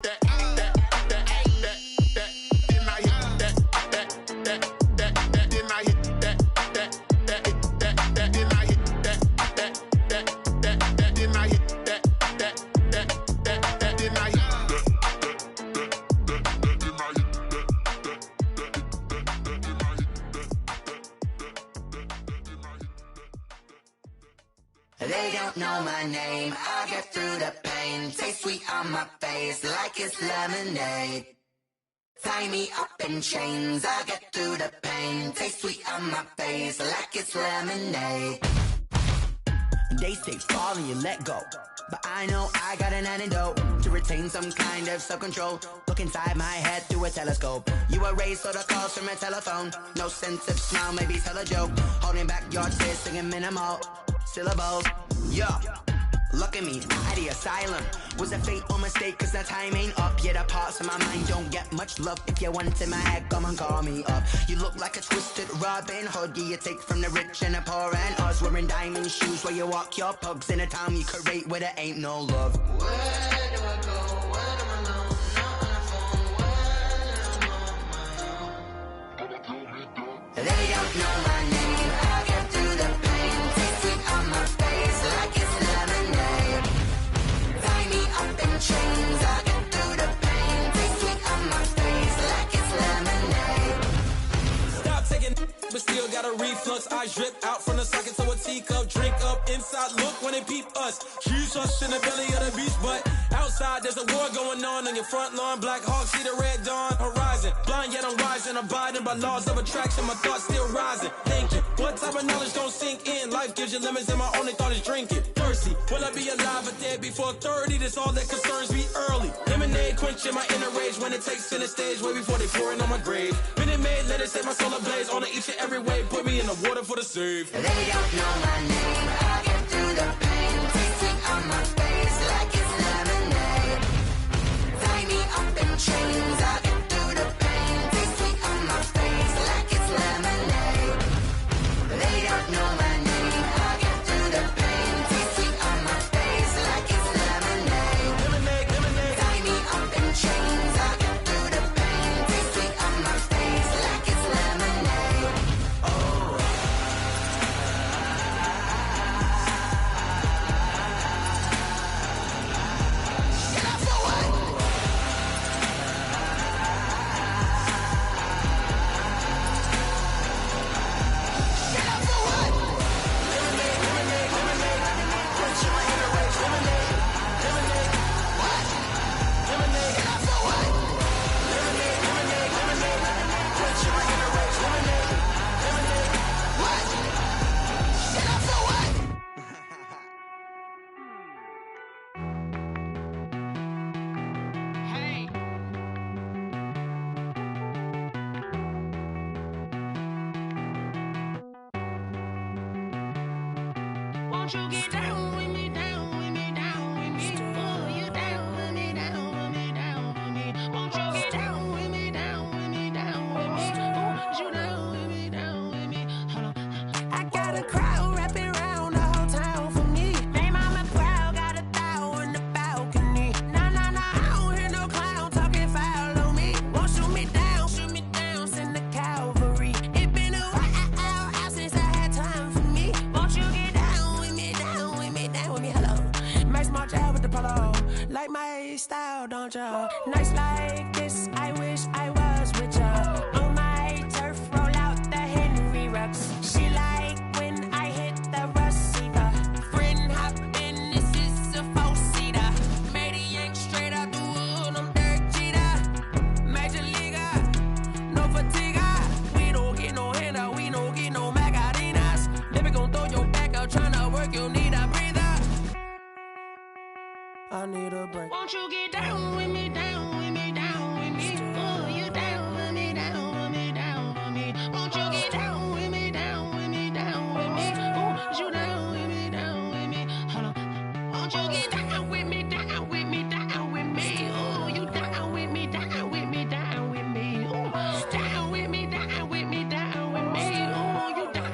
They don't know my name, I get through the pain. Taste sweet on my face like it's lemonade. Tie me up in chains, I get through the pain. Taste sweet on my face like it's lemonade. They say fall and you let go, but I know I got an antidote to retain some kind of self-control. Look inside my head through a telescope. You erase all the calls from a telephone. No sense of smile, maybe tell a joke. Holding back your tears, singing minimal syllables. Yeah, look at me, at the asylum. Was a fate or mistake, cause the time ain't up. Yet the parts of my mind don't get much love. If you want in my head, come and call me up. You look like a twisted Robin Hood. Yeah, you take from the rich and the poor and us. Wearing diamond shoes where you walk your pugs. In a town you create where there ain't no love. Where do I go? Where do I know? Not on the phone, when I'm on my own. They don't know my name, I get through the pain. Taste sweet on my face like it's lemonade. Tie me up in chains, I get through the pain. Taste sweet on my face like it's lemonade. Stop taking but still got a reflux. Eyes drip out from the socket to a teacup. Drink up inside, look when they peep us. Huge us in the belly of the beach, but outside there's a war going on your front lawn. Black Hawk see the red dawn horizon. Blind yet I'm rising, abiding by laws of attraction. My thoughts still rising. Thinking, what type of knowledge don't sink in? Life gives you lemons and my only thought is drinking. Thirsty, will I be alive or dead before 30? That's all that concerns me early. Lemonade quenching my inner rage when it takes center stage way before they pour it on my grave. Minute Maid, let it set my soul ablaze on each and every way. Put me in the water for the save. They don't know my name, I get through the pain. Taste sweet on my face like it's lemonade. Tie me up in chains, I get through the pain. Taste sweet on my face like it's lemonade. They don't know my name, I get through the pain. Taste sweet on my face like it's lemonade. Lemonade, lemonade. Tie me up in chains, I get through the pain. Taste sweet on my face like it's lemonade. Won't you get down with me, down with me, down with me? Oh, you down with me, down with me, down with me. Won't you get down with me, down with me, down with me? Oh, you down with me, down with me? Hold on. I got a crowd wrapping around the whole town for me. They mama proud, got a thou in the balcony. Nah, nah, nah, I don't hear no clown talking foul on me. Won't shoot me down, send the cavalry. It been a while since I had time for me. Won't you get down with me, down with me, down with me? Hello. Max March out with the polo. Like my style, don't ya? Nights like this, I wish I was with ya. On my turf, roll out the Henry Rux. She like when I hit the receiver. Friend hop in, this is a four-seater. Made a yank straight out the wood, I'm Derek Jeter. Major leaguer, no fatigue. We don't get no handout, we don't get no Macarinas. Never gon' throw your back out, tryna work, you need a breather. I need a break. Won't you get down with me, down with me, down with me? Oh, you down with me, down with me, down with me? Won't you get down with me, down with me, down with me? Oh, you down with me, down with me? Hold on. Won't you get down with me, down with me, down with me? Oh, you down with me, down with me, down with me? Oh, down with me, down with me, down with me? Oh, you down.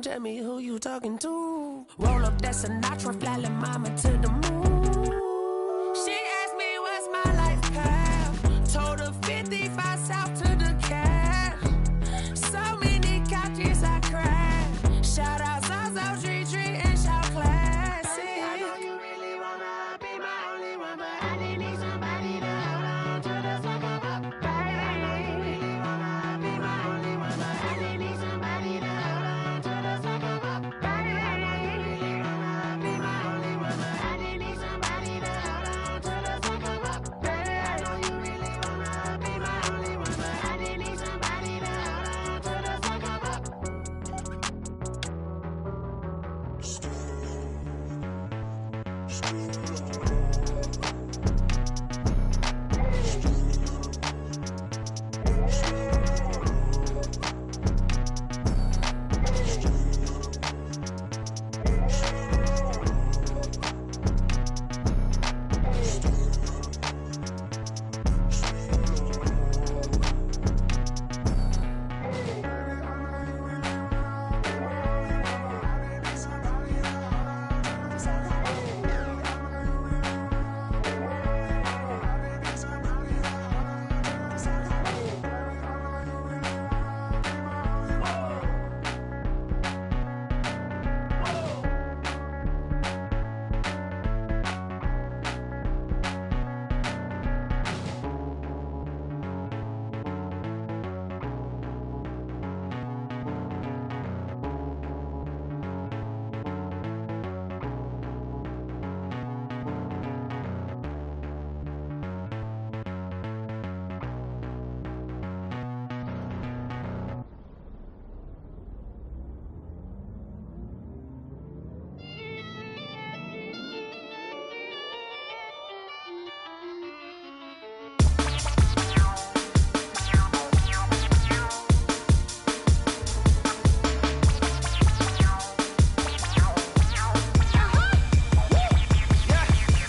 Tell me who you talking to. Roll up that Sinatra my fly little mama to the moon. She asked me what's my life path. Told her 55 south to the cab. So many couches I cried. Shout out Zazo, Tree, and shout classic. I know you really wanna be my only one, but I didn't need somebody to hold on to the second up. I know you really wanna be my only one, but I didn't need somebody to hold on to the second up. I know you really wanna be my only one, but I didn't need somebody to hold on to the second up. I know you really wanna be my only one, but I didn't need somebody to hold on to the second up.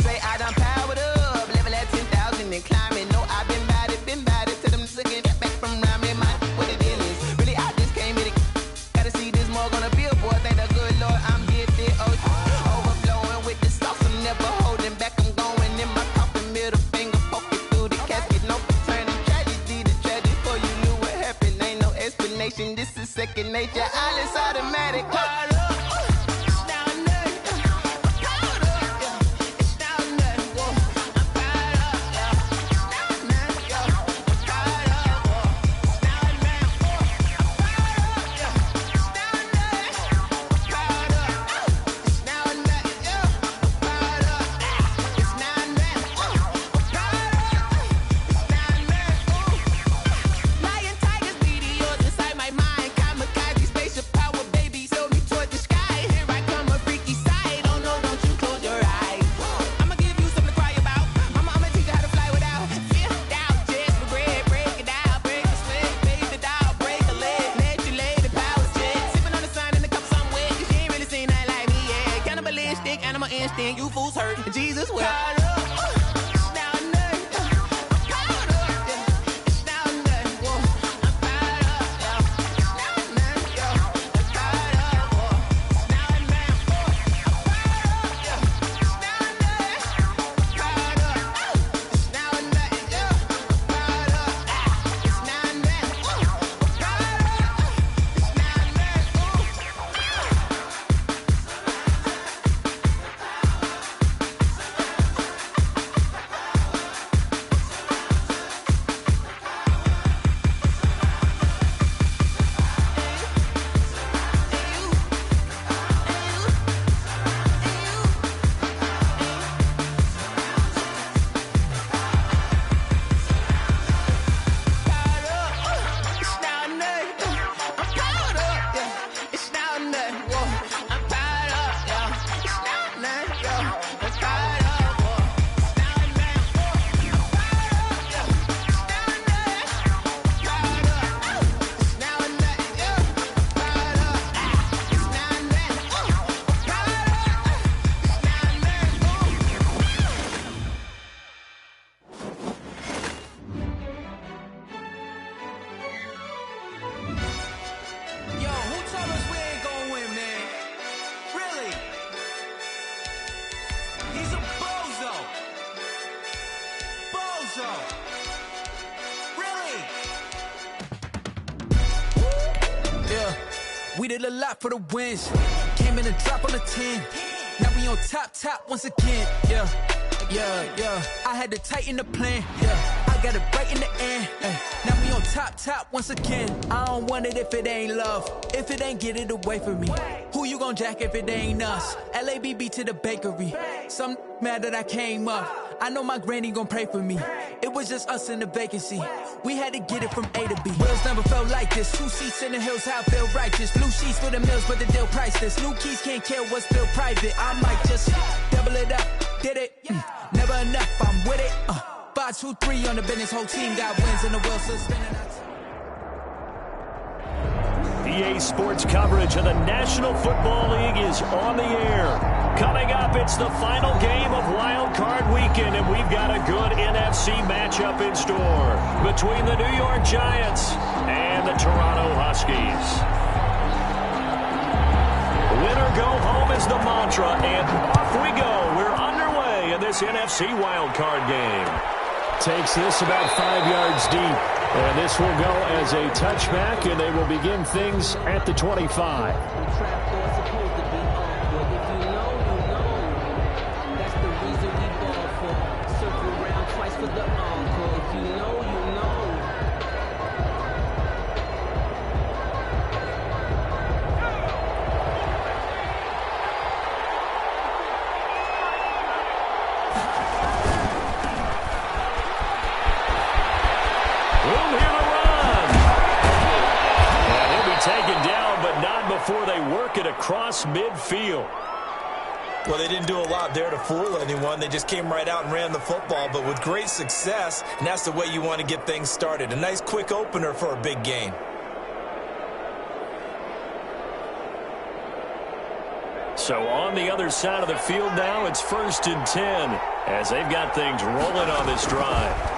Say I done powered up, level at 10,000 and climbing. No, I've been bad it to them looking back from round me. My what the deal is, really I just came here to gotta see this more gonna be a boy. Thank the good Lord I'm gifted. Oh, overflowing with the sauce, I'm never holding back. I'm going in my coffin, middle finger poking through the casket. No turning tragedy to tragedy. For you knew what happened, ain't no explanation. This is second nature. All is automatic. Caught up. Lion, tigers, meteors inside my mind. Kamikaze, spaceship power, baby, sail me toward the sky. Here I come, a freaky side. Oh no, don't you close your eyes. I'ma give you something to cry about. I'ma teach you how to fly without fear, doubt. Just regret, break it out, break the sweat, baby, the doll, break a leg. Let you lay the power jet. Sipping on the sun in the cup somewhere. Cause you ain't really seen nothing like me, yeah. Cannibalistic, animal instinct, you fools hurt. Jesus will. so. Really? Yeah, we did a lot for the wins. Came in a drop on the 10. Now we on top once again. Yeah. I had to tighten the plan. Yeah, I got it right in the end. Now we on top once again. I don't want it if it ain't love. If it ain't, get it away from me. Who you gon' jack if it ain't us? LABB to the bakery. Some mad that I came up. I know my granny gon' pray for me. It was just us in the vacancy. We had to get it from A to B. Wheels never felt like this. 2 seats in the hills, how I feel righteous. Blue sheets for the mills, but the deal priceless. New keys can't kill what's still private. I might just double it up. Did it? Never enough, I'm with it. 5, 2, 3 on the business. Whole team got wins and the wheels still spinning. EA Sports coverage of the National Football League is on the air. Coming up, it's the final game of Wild Card Weekend, and we've got a good NFC matchup in store between the New York Giants and the Toronto Huskies. Winner go home is the mantra, and off we go. We're underway in this NFC Wild Card game. Takes this about 5 yards deep. And this will go as a touchback, and they will begin things at the 25. Before they work it across midfield. Well, they didn't do a lot there to fool anyone. They just came right out and ran the football, but with great success, and that's the way you want to get things started. A nice quick opener for a big game. So on the other side of the field now, it's 1st and 10 as they've got things rolling on this drive.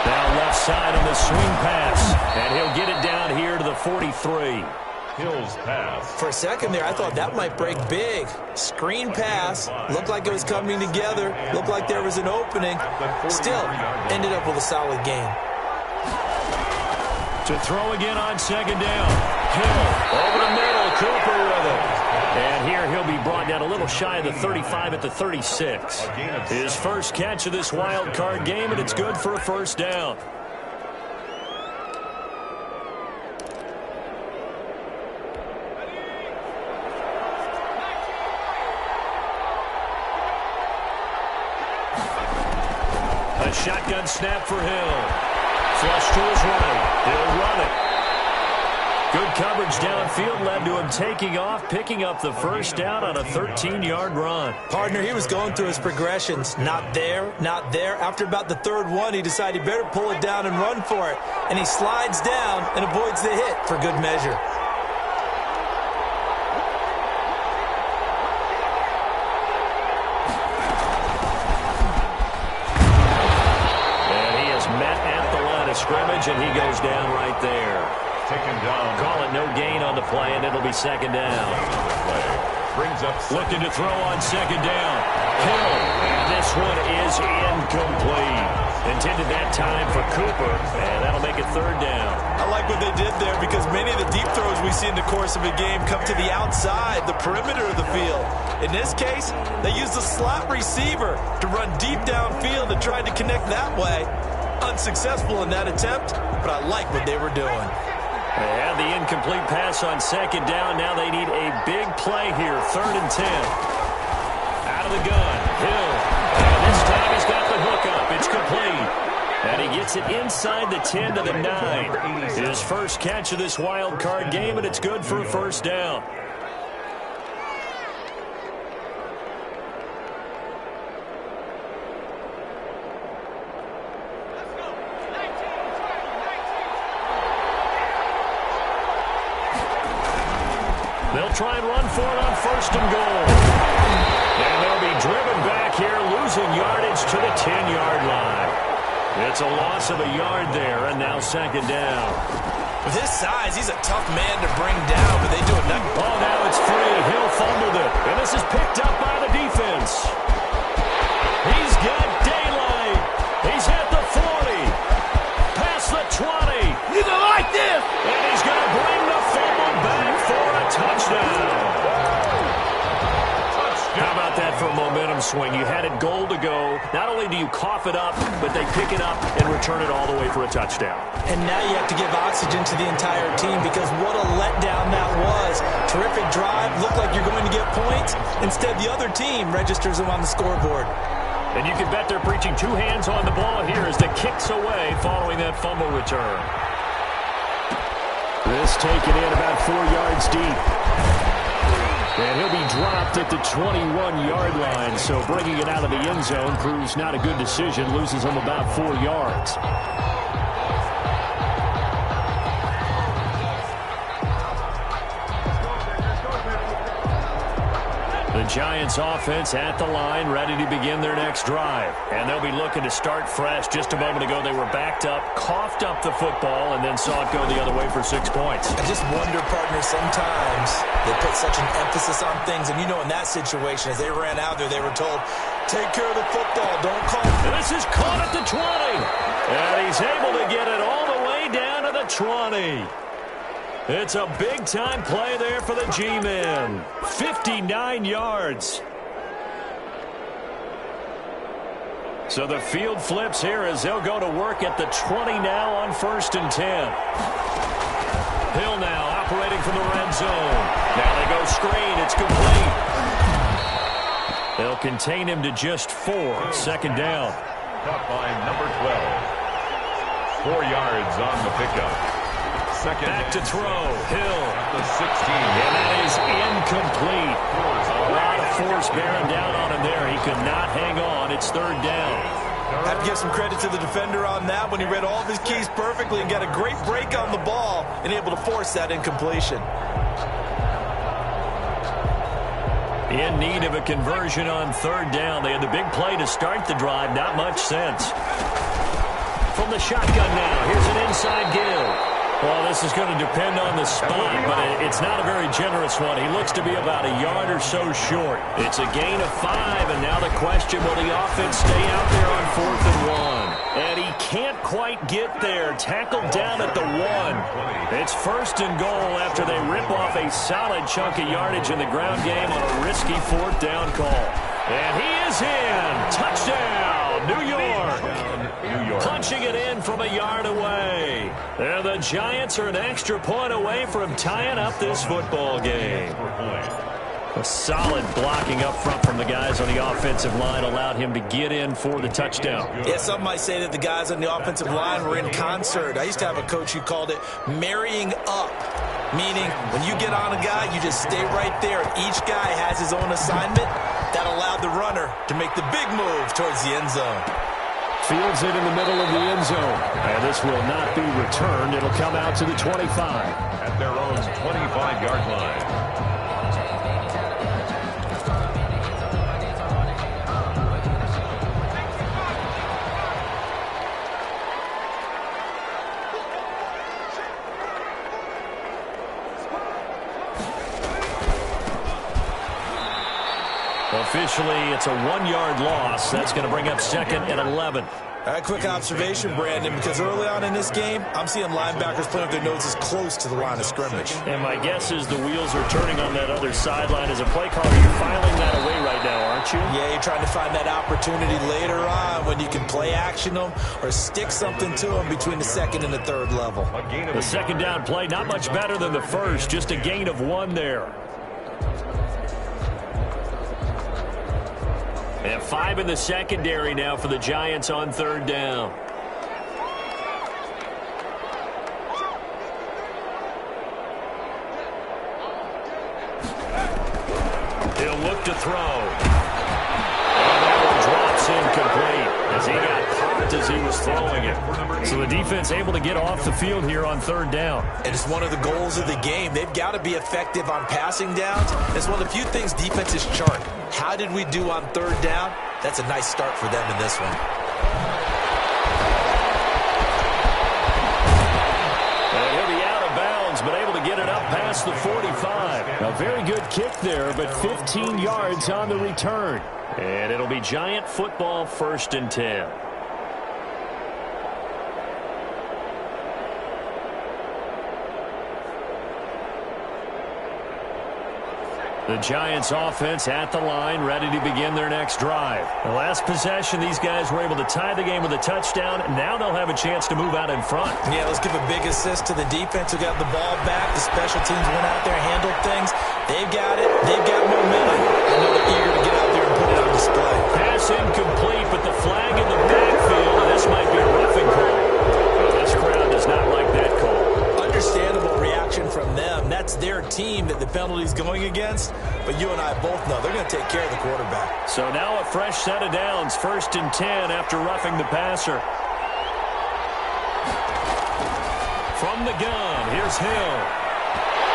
Now left side on the swing pass, and he'll get it down here to the 43. Hill's pass. For a second there, I thought that might break big. Screen pass. Looked like it was coming together. Looked like there was an opening. Still, ended up with a solid game. To throw again on 2nd down. Hill over the middle. Cooper with it. And here he'll be brought down a little shy of the 35 at the 36. His first catch of this wild card game, and it's good for a 1st down. A shotgun snap for Hill. Flush to his right. He'll run it. Good coverage downfield led to him taking off, picking up the 1st down on a 13-yard run. Partner, he was going through his progressions. Not there, not there. After about the 3rd one, he decided he better pull it down and run for it. And he slides down and avoids the hit for good measure. Scrimmage, and he goes down right there. Taken down. Call it no gain on the play, and it'll be 2nd down. Brings up looking to throw on 2nd down. Hill, and this one is incomplete. Intended that time for Cooper, and that'll make it 3rd down. I like what they did there because many of the deep throws we see in the course of a game come to the outside, the perimeter of the field. In this case, they used a slot receiver to run deep downfield and tried to connect that way. Unsuccessful in that attempt, but I like what they were doing. They had the incomplete pass on 2nd down. Now they need a big play here. 3rd and 10. Out of the gun. Hill. And this time he's got the hook up. It's complete. And he gets it inside the 10 to the 9. His first catch of this wild card game, and it's good for a 1st down. They'll try and run for it on 1st and goal. And they'll be driven back here, losing yardage to the 10-yard line. It's a loss of a yard there, and now 2nd down. With his size, he's a tough man to bring down, but they do it now. Oh, now it's free. Hill fumbled it. And this is picked up by the defense. He's got daylight. that for a momentum swing. You had it goal to go. Not only do you cough it up, but they pick it up and return it all the way for a touchdown. And now you have to give oxygen to the entire team because what a letdown that was. Terrific drive. Looked like you're going to get points. Instead, the other team registers them on the scoreboard. And you can bet they're preaching two hands on the ball here as the kick's away following that fumble return. This taken in about 4 yards deep. And he'll be dropped at the 21-yard line, so bringing it out of the end zone proves not a good decision, loses him about 4 yards. The Giants offense at the line, ready to begin their next drive. And they'll be looking to start fresh. Just a moment ago, they were backed up, coughed up the football, and then saw it go the other way for 6 points. I just wonder, partner, sometimes they put such an emphasis on things. And, you know, in that situation, as they ran out there, they were told, take care of the football, don't call. And this is caught at the 20. And he's able to get it all the way down to the 20. It's a big-time play there for the G-men. 59 yards. So the field flips here as they'll go to work at the 20 now on 1st and 10. Hill now operating from the red zone. Now they go screen. It's complete. They'll contain him to just 4. 2nd down. Caught by number 12. 4 yards on the pickup. Back to throw. Hill. The 16. And that is incomplete. A lot of force bearing down on him there. He could not hang on. It's 3rd down. I have to give some credit to the defender on that when he read all of his keys perfectly and got a great break on the ball and able to force that incompletion. In need of a conversion on 3rd down. They had the big play to start the drive. Not much sense. From the shotgun now. Here's an inside give. Well, this is going to depend on the spot, but it's not a very generous one. He looks to be about a yard or so short. It's a gain of 5, and now the question, will the offense stay out there on 4th and 1? And he can't quite get there. Tackled down at the 1. It's 1st and goal after they rip off a solid chunk of yardage in the ground game on a risky 4th down call. And he is in. Touchdown, New York. Punching it in from a yard away. And the Giants are an extra point away from tying up this football game. A solid blocking up front from the guys on the offensive line allowed him to get in for the touchdown. Yeah, some might say that the guys on the offensive line were in concert. I used to have a coach who called it marrying up, meaning when you get on a guy, you just stay right there. Each guy has his own assignment. That allowed the runner to make the big move towards the end zone. Fields it in the middle of the end zone. And this will not be returned. It'll come out to the 25. At their own 25-yard line. Officially, it's a 1-yard loss. That's going to bring up 2nd and 11. A quick observation, Brandon, because early on in this game, I'm seeing linebackers playing with their noses close to the line of scrimmage. And my guess is the wheels are turning on that other sideline. As a play caller, you're filing that away right now, aren't you? Yeah, you're trying to find that opportunity later on when you can play action them or stick something to them between the 2nd and the 3rd level. The 2nd down play, not much better than the first, just a gain of 1 there. They have 5 in the secondary now for the Giants on 3rd down. He'll look to throw. And that one drops incomplete as he got popped as he was throwing it. So the defense able to get off the field here on 3rd down. And it's one of the goals of the game. They've got to be effective on passing downs. It's one of the few things defenses chart. How did we do on 3rd down? That's a nice start for them in this one. And he'll be out of bounds, but able to get it up past the 45. A very good kick there, but 15 yards on the return. And it'll be Giant football, 1st and 10. The Giants offense at the line, ready to begin their next drive. The last possession, these guys were able to tie the game with a touchdown. Now they'll have a chance to move out in front. Yeah, let's give a big assist to the defense who got the ball back. The special teams went out there, handled things. They've got it. They've got momentum. I know they're eager to get out there and put it on display. Pass incomplete, but the flag in the backfield, and this might be a roughing call. Well, this crowd does not like that call. Understandable reaction from them. That's their team that the penalty's going against. But you and I both know they're going to take care of the quarterback. So now a fresh set of downs, 1st and 10 after roughing the passer. From the gun, here's Hill.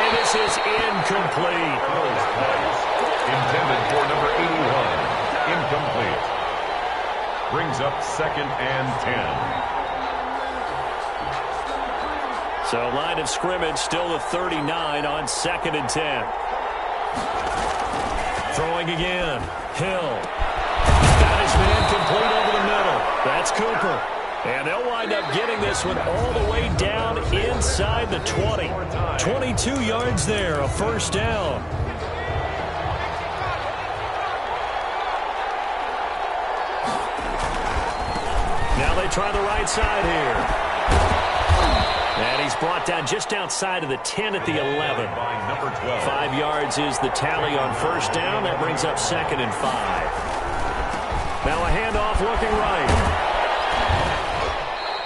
And this is incomplete. Intended for number 81. Incomplete. Brings up 2nd and 10. So line of scrimmage still the 39 on 2nd and 10. Throwing again. Hill. Got his man complete over the middle. That's Cooper. And they'll wind up getting this one all the way down inside the 20. 22 yards there, a 1st down. Now they try the right side here. And he's brought down just outside of the 10 at the 11. 5 yards is the tally on 1st down. That brings up 2nd and 5. Now a handoff looking right.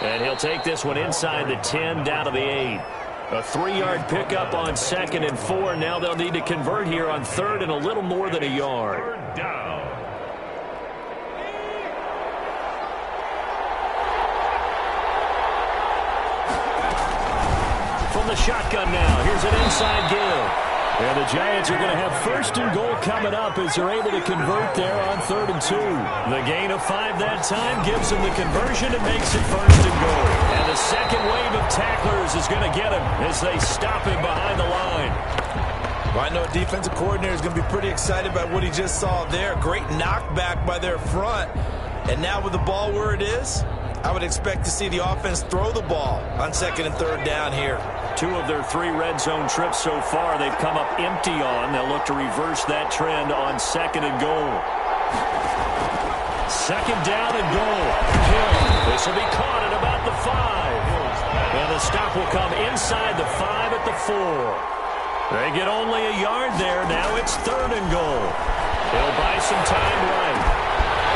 And he'll take this one inside the 10 down to the 8. A 3-yard pickup on 2nd and 4. Now they'll need to convert here on 3rd and a little more than a yard. 3rd down. The shotgun now. Here's an inside give. And the Giants are going to have 1st and goal coming up as they're able to convert there on 3rd and 2. The gain of 5 that time gives them the conversion and makes it 1st and goal. And the second wave of tacklers is going to get him as they stop him behind the line. Well, I know defensive coordinator is going to be pretty excited about what he just saw there. Great knockback by their front. And now with the ball where it is, I would expect to see the offense throw the ball on 2nd and 3rd down here. 2 of their 3 red zone trips so far they've come up empty on. They'll look to reverse that trend on 2nd and goal. 2nd down and goal. Hill. This will be caught at about the 5. And the stop will come inside the 5 at the 4. They get only a yard there. Now it's 3rd and goal. He'll buy some time right.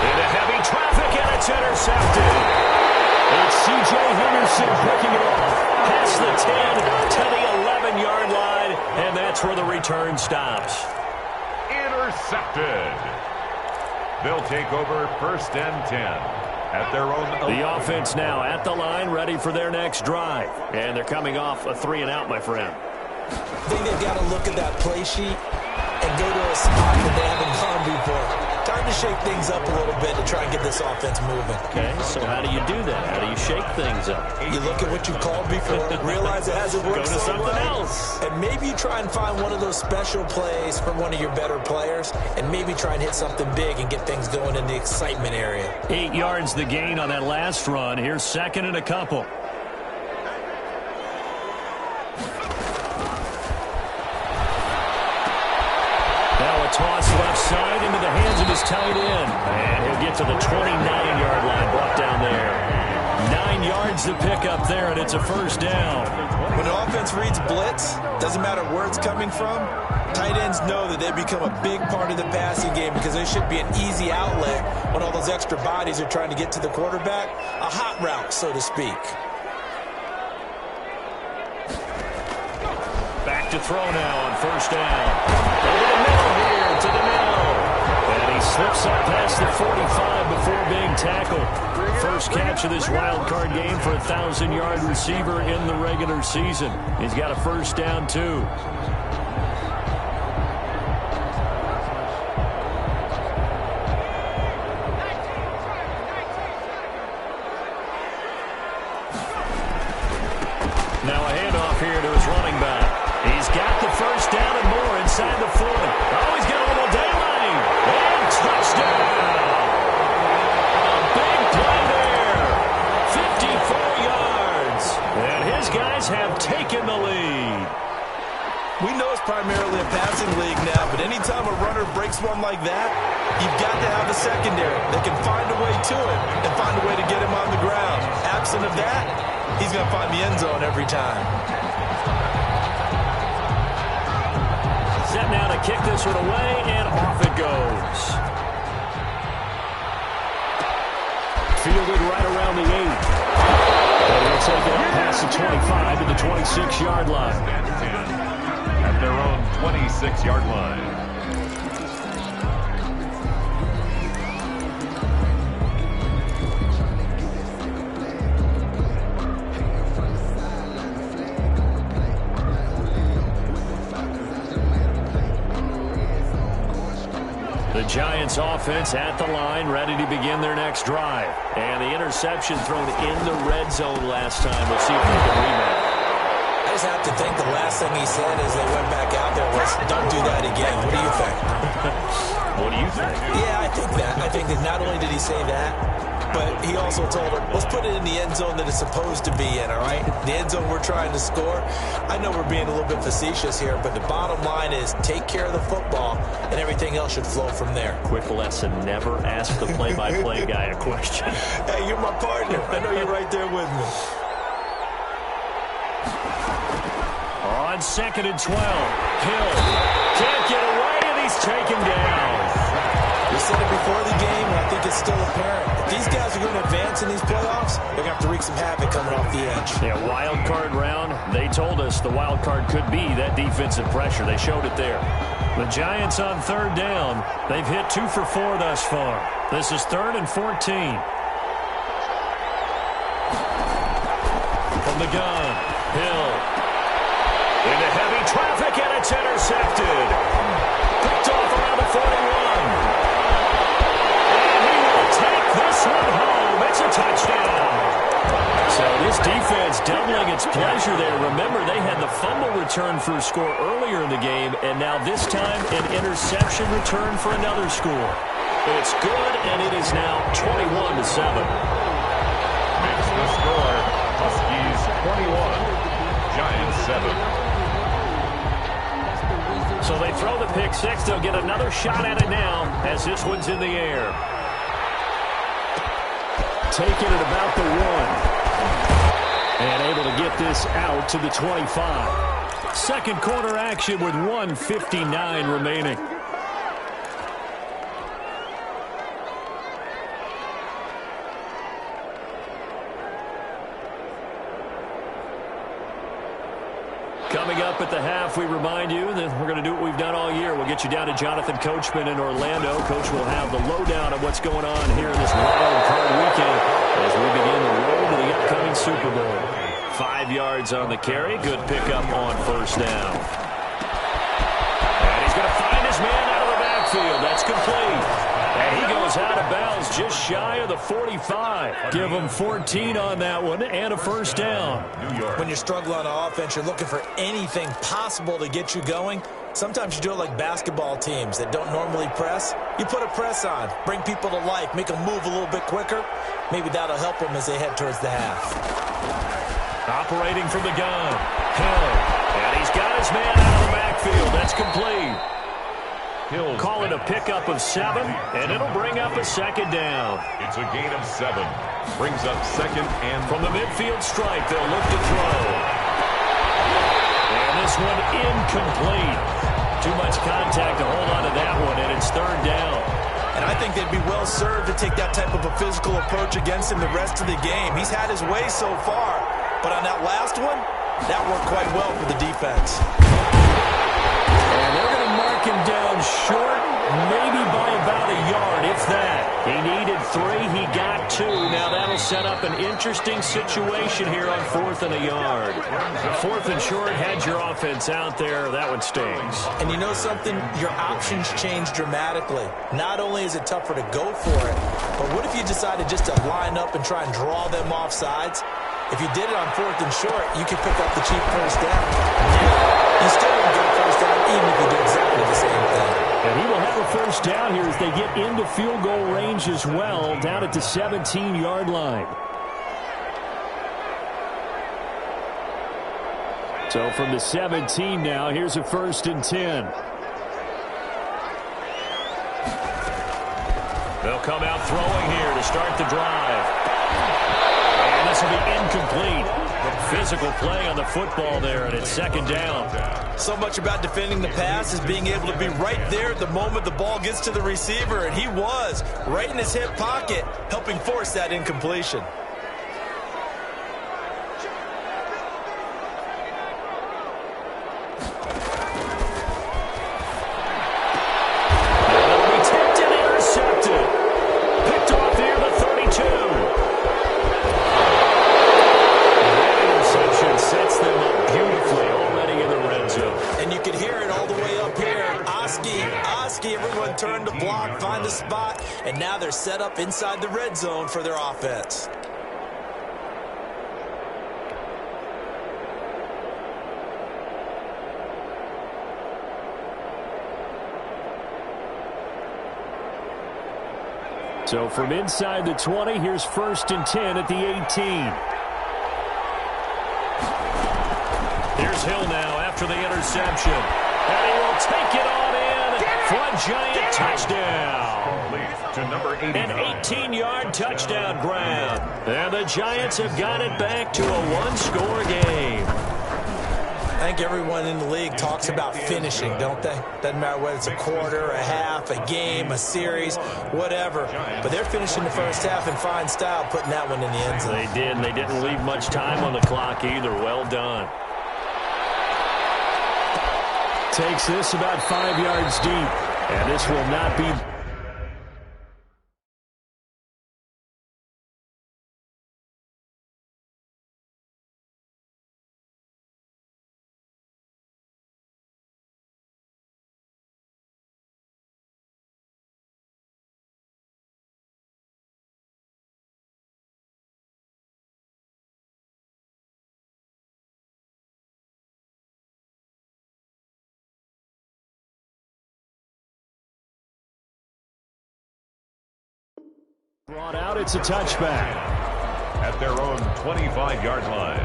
Into heavy traffic, and it's intercepted. It's C.J. Henderson picking it off. Past the 10 to the 11-yard line, and that's where the return stops. Intercepted. They'll take over 1st and 10 at their own. The offense now at the line, ready for their next drive. And they're coming off a 3-and-out, my friend. I think they've got to look at that play sheet and go to a spot that they haven't gone before. Time to shake things up a little bit to try and get this offense moving. Okay, so how do you do that? How do you shake things up? You look at what you've called before, realize it hasn't worked Go to so something well, else. and maybe you try and find one of those special plays from one of your better players, and maybe try and hit something big and get things going in the excitement area. 8 yards the gain on that last run. Here's 2nd and a couple. Toss left side into the hands of his tight end. And he'll get to the 29-yard line, brought down there. 9 yards to pick up there, and it's a 1st down. When an offense reads blitz, doesn't matter where it's coming from, tight ends know that they become a big part of the passing game because there should be an easy outlet when all those extra bodies are trying to get to the quarterback. A hot route, so to speak. Back to throw now on 1st down. Over the middle here to the middle. And he slips up past the 45 before being tackled. First catch of this wild card game for a 1,000-yard receiver in the regular season. He's got a 1st down, too. Now a handoff here to his running back. He's got the 1st down and more inside the 40. Oh, he's got a little daylight. And touchdown. A big play there. 54 yards. And his guys have taken the lead. We know football's primarily a passing league now, but anytime a runner breaks one like that, you've got to have the secondary. They can find a way to it and find a way to get him on the ground. Absent of that, he's going to find the end zone every time. Set now to kick this one away, and off it goes. Fielded right around the 8. And they'll take it up past the 25 to the 26-yard line. At their own 26-yard line. The Giants offense at the line, ready to begin their next drive. And the interception thrown in the red zone last time. We'll see if they can rebound. I just have to think the last thing he said as they went back out there was, don't do that again. What do you think? What do you think? Yeah, I think that. I think that not only did he say that, but he also told her, let's put it in the end zone that it's supposed to be in, all right? The end zone we're trying to score. I know we're being a little bit facetious here, but the bottom line is take care of the football, and everything else should flow from there. Quick lesson, never ask the play-by-play guy a question. Hey, you're my partner. I know you're right there with me. On 2nd and 12, Hill can't get away, and he's taken down. We said it before the game, and I think it's still apparent. If these guys are going to advance in these playoffs, they're going to have to wreak some havoc coming off the edge. Yeah, wild card round. They told us the wild card could be that defensive pressure. They showed it there. The Giants on 3rd down. They've hit 2 for 4 thus far. This is 3rd and 14. From the gun, Hill. Into heavy traffic, and it's intercepted. Picked off around the 41. This one home. It's a touchdown. So this defense doubling its pleasure there. Remember, they had the fumble return for a score earlier in the game, and now this time an interception return for another score. It's good, and it is now 21-7. Makes the score Huskies 21, Giants 7. So they throw the pick six. They'll get another shot at it now as this one's in the air. Taking it about the 1. And able to get this out to the 25. Second quarter action with 1:59 remaining. Coming up at the half, we remind you that we're going to do what we've done all year. We'll get you down to Jonathan Coachman in Orlando. Coach will have the lowdown of what's going on here in this wild card weekend as we begin the road to the upcoming Super Bowl. 5 yards on the carry. Good pickup on 1st down. And he's going to find his man out of the backfield. That's complete. And he goes out of bounds just shy of the 45. Give him 14 on that one and a 1st down. When you're struggling on offense, you're looking for anything possible to get you going. Sometimes you do it like basketball teams that don't normally press. You put a press on, bring people to life, make them move a little bit quicker. Maybe that'll help them as they head towards the half. Operating from the gun, Hill. And he's got his man out of the backfield. That's complete. Hill Call it a pickup of 7, and it'll bring up a 2nd down. It's a gain of 7. Brings up 2nd and From the midfield stripe, they'll look to throw. And this one incomplete. Too much contact to hold on to that one, and it's 3rd down. And I think they'd be well served to take that type of a physical approach against him the rest of the game. He's had his way so far, but on that last one, that worked quite well for the defense. And they're going to mark him down short, maybe by about a yard, if that. He needed 3, he got 2. Now that'll set up an interesting situation here on 4th and a yard. 4th and short, had your offense out there, that one stings. And you know something? Your options change dramatically. Not only is it tougher to go for it, but what if you decided just to line up and try and draw them off sides? If you did it on 4th and short, you could pick up the cheap 1st down. You still wouldn't get a 1st down even if you do exactly the same thing. And he will have a 1st down here as they get into field goal range as well, down at the 17-yard line. So from the 17 now, here's a 1st and 10. They'll come out throwing here to start the drive. And this will be incomplete. Physical play on the football there, and it's 2nd down. So much about defending the pass is being able to be right there at the moment the ball gets to the receiver, and he was right in his hip pocket, helping force that incompletion. Turn to block, find the spot, and now they're set up inside the red zone for their offense. So from inside the 20, here's 1st and 10 at the 18. Here's Hill now after the interception. And he will take it on in. For a Giant touchdown. To number 89. An 18-yard touchdown grab. And the Giants have got it back to a one-score game. I think everyone in the league talks about finishing, don't they? Doesn't matter whether it's a quarter, a half, a game, a series, whatever. But they're finishing the first half in fine style, putting that one in the end zone. They did, and they didn't leave much time on the clock either. Well done. Takes this about 5 yards deep, and this will not be... Brought out, it's a touchback. At their own 25-yard line.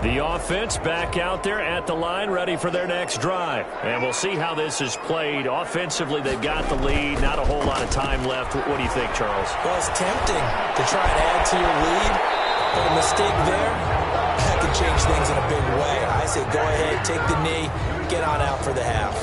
The offense back out there at the line, ready for their next drive. And we'll see how this is played. Offensively, they've got the lead. Not a whole lot of time left. What do you think, Charles? Well, it's tempting to try and add to your lead, but a mistake there, that could change things in a big way. I say go ahead, take the knee, get on out for the half.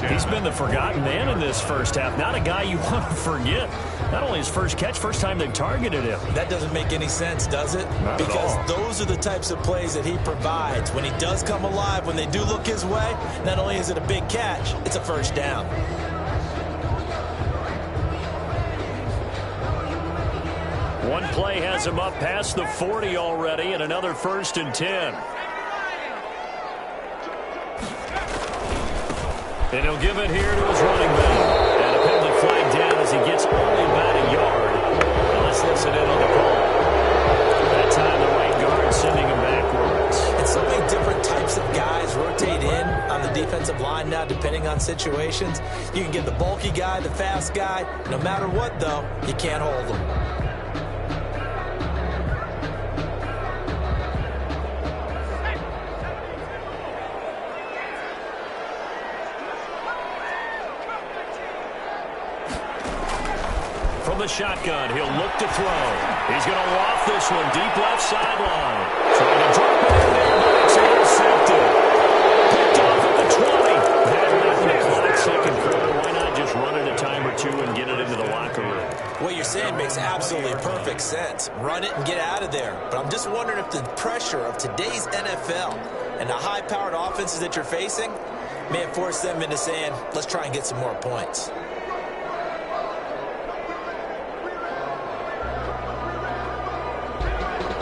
He's been the forgotten man in this first half. Not a guy you want to forget. Not only his first catch, first time they've targeted him. That doesn't make any sense, does it? Not because at all. Those are the types of plays that he provides. When he does come alive, when they do look his way, not only is it a big catch, it's a first down. One play has him up past the 40 already, and another 1st and 10. And he'll give it here to his running back. And a penalty flag down as he gets only about a yard. Now let's listen in on the call. That time the right guard sending him backwards. And so many different types of guys rotate in on the defensive line now, depending on situations. You can get the bulky guy, the fast guy. No matter what, though, you can't hold them. From the shotgun, he'll look to throw. He's going to waft this one deep left sideline. Trying to drop it in there, but it's intercepted. Picked off at the 20. They're not going to call it second quarter. Why not just run it a time or two and get it into the locker room? What you're saying makes absolutely perfect sense. Run it and get out of there. But I'm just wondering if the pressure of today's NFL and the high-powered offenses that you're facing may have forced them into saying, let's try and get some more points.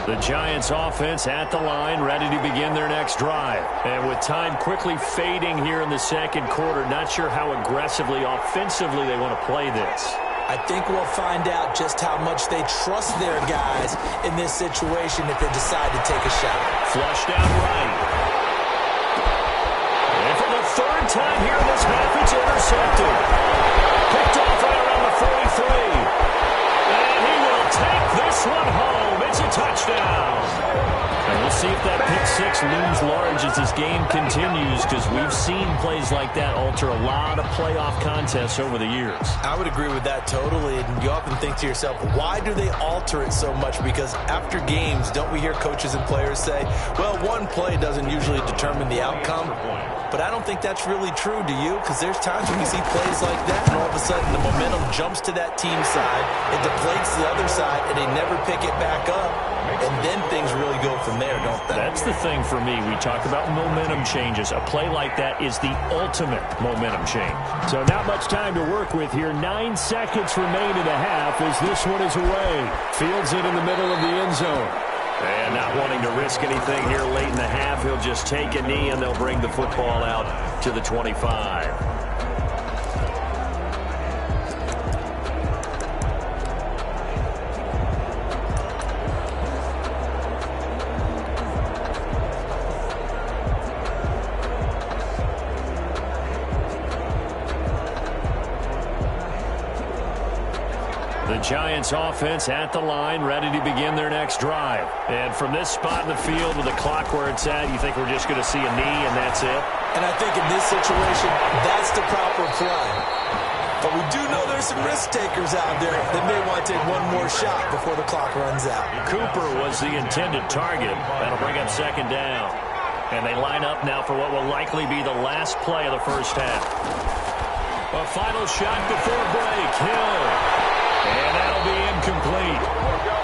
The Giants offense at the line, ready to begin their next drive. And with time quickly fading here in the second quarter, not sure how aggressively, offensively they want to play this. I think we'll find out just how much they trust their guys in this situation if they decide to take a shot. Flushed out right. And for the third time here in this half, it's intercepted. Picked off right around the 43. And he will touchdown. And we'll see if that pick six looms large as this game continues, because we've seen plays like that alter a lot of playoff contests over the years. I would agree with that totally. And you often think to yourself, why do they alter it so much? Because after games, don't we hear coaches and players say, well, one play doesn't usually determine the outcome? But I don't think that's really true, do you? Because there's times when you see plays like that, and all of a sudden the momentum jumps to that team side, it deflates the other side, and they never pick it back up. And then things really go from there, don't they? That's the thing for me. We talk about momentum changes. A play like that is the ultimate momentum change. So not much time to work with here. 9 seconds remain in the half as this one is away. Fields it in the middle of the end zone. And not wanting to risk anything here late in the half, he'll just take a knee and they'll bring the football out to the 25. Giants offense at the line, ready to begin their next drive. And from this spot in the field with the clock where it's at, you think we're just going to see a knee and that's it? And I think in this situation, that's the proper play. But we do know there's some risk takers out there that may want to take one more shot before the clock runs out. Cooper was the intended target. That'll bring up second down. And they line up now for what will likely be the last play of the first half. A final shot before break. Hill. And that'll be incomplete.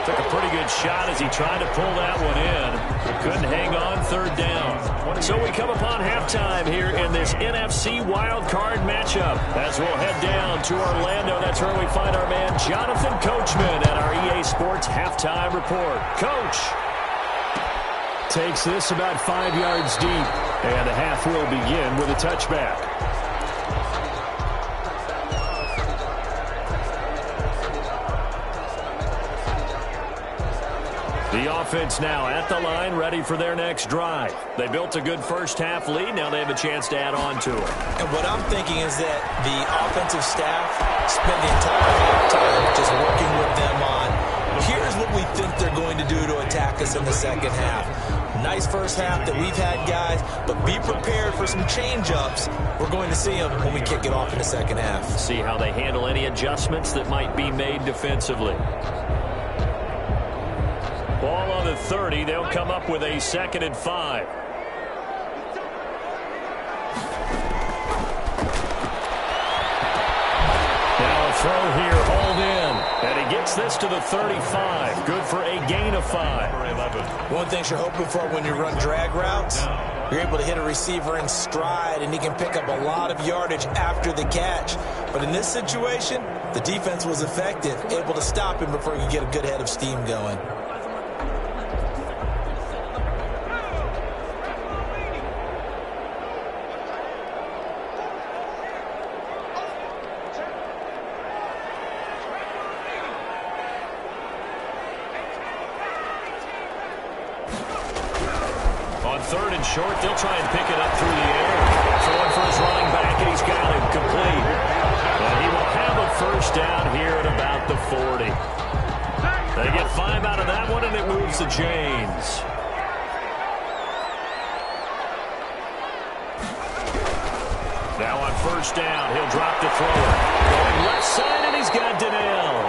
Took a pretty good shot as he tried to pull that one in. Couldn't hang on, third down. So we come upon halftime here in this NFC wildcard matchup. As we'll head down to Orlando, that's where we find our man Jonathan Coachman at our EA Sports Halftime Report. Coach. Takes this about 5 yards deep. And the half will begin with a touchback. The offense now at the line, ready for their next drive. They built a good first half lead. Now they have a chance to add on to it. And what I'm thinking is that the offensive staff spent the entire halftime just working with them on, here's what we think they're going to do to attack us in the second half. Nice first half that we've had, guys, but be prepared for some change-ups. We're going to see them when we kick it off in the second half. See how they handle any adjustments that might be made defensively. Ball on the 30. They'll come up with a 2nd and 5. Now a throw here, hauled in. And he gets this to the 35. Good for a gain of 5. One thing you're hoping for when you run drag routes, you're able to hit a receiver in stride, and he can pick up a lot of yardage after the catch. But in this situation, the defense was effective, able to stop him before he could get a good head of steam going. Third and short, they'll try and pick it up through the air. Throwing for his running back, and he's got it complete. And he will have a first down here at about the 40. They get 5 out of that one, and it moves the chains. Now on first down, he'll drop the thrower. Going left side, and he's got Donnell.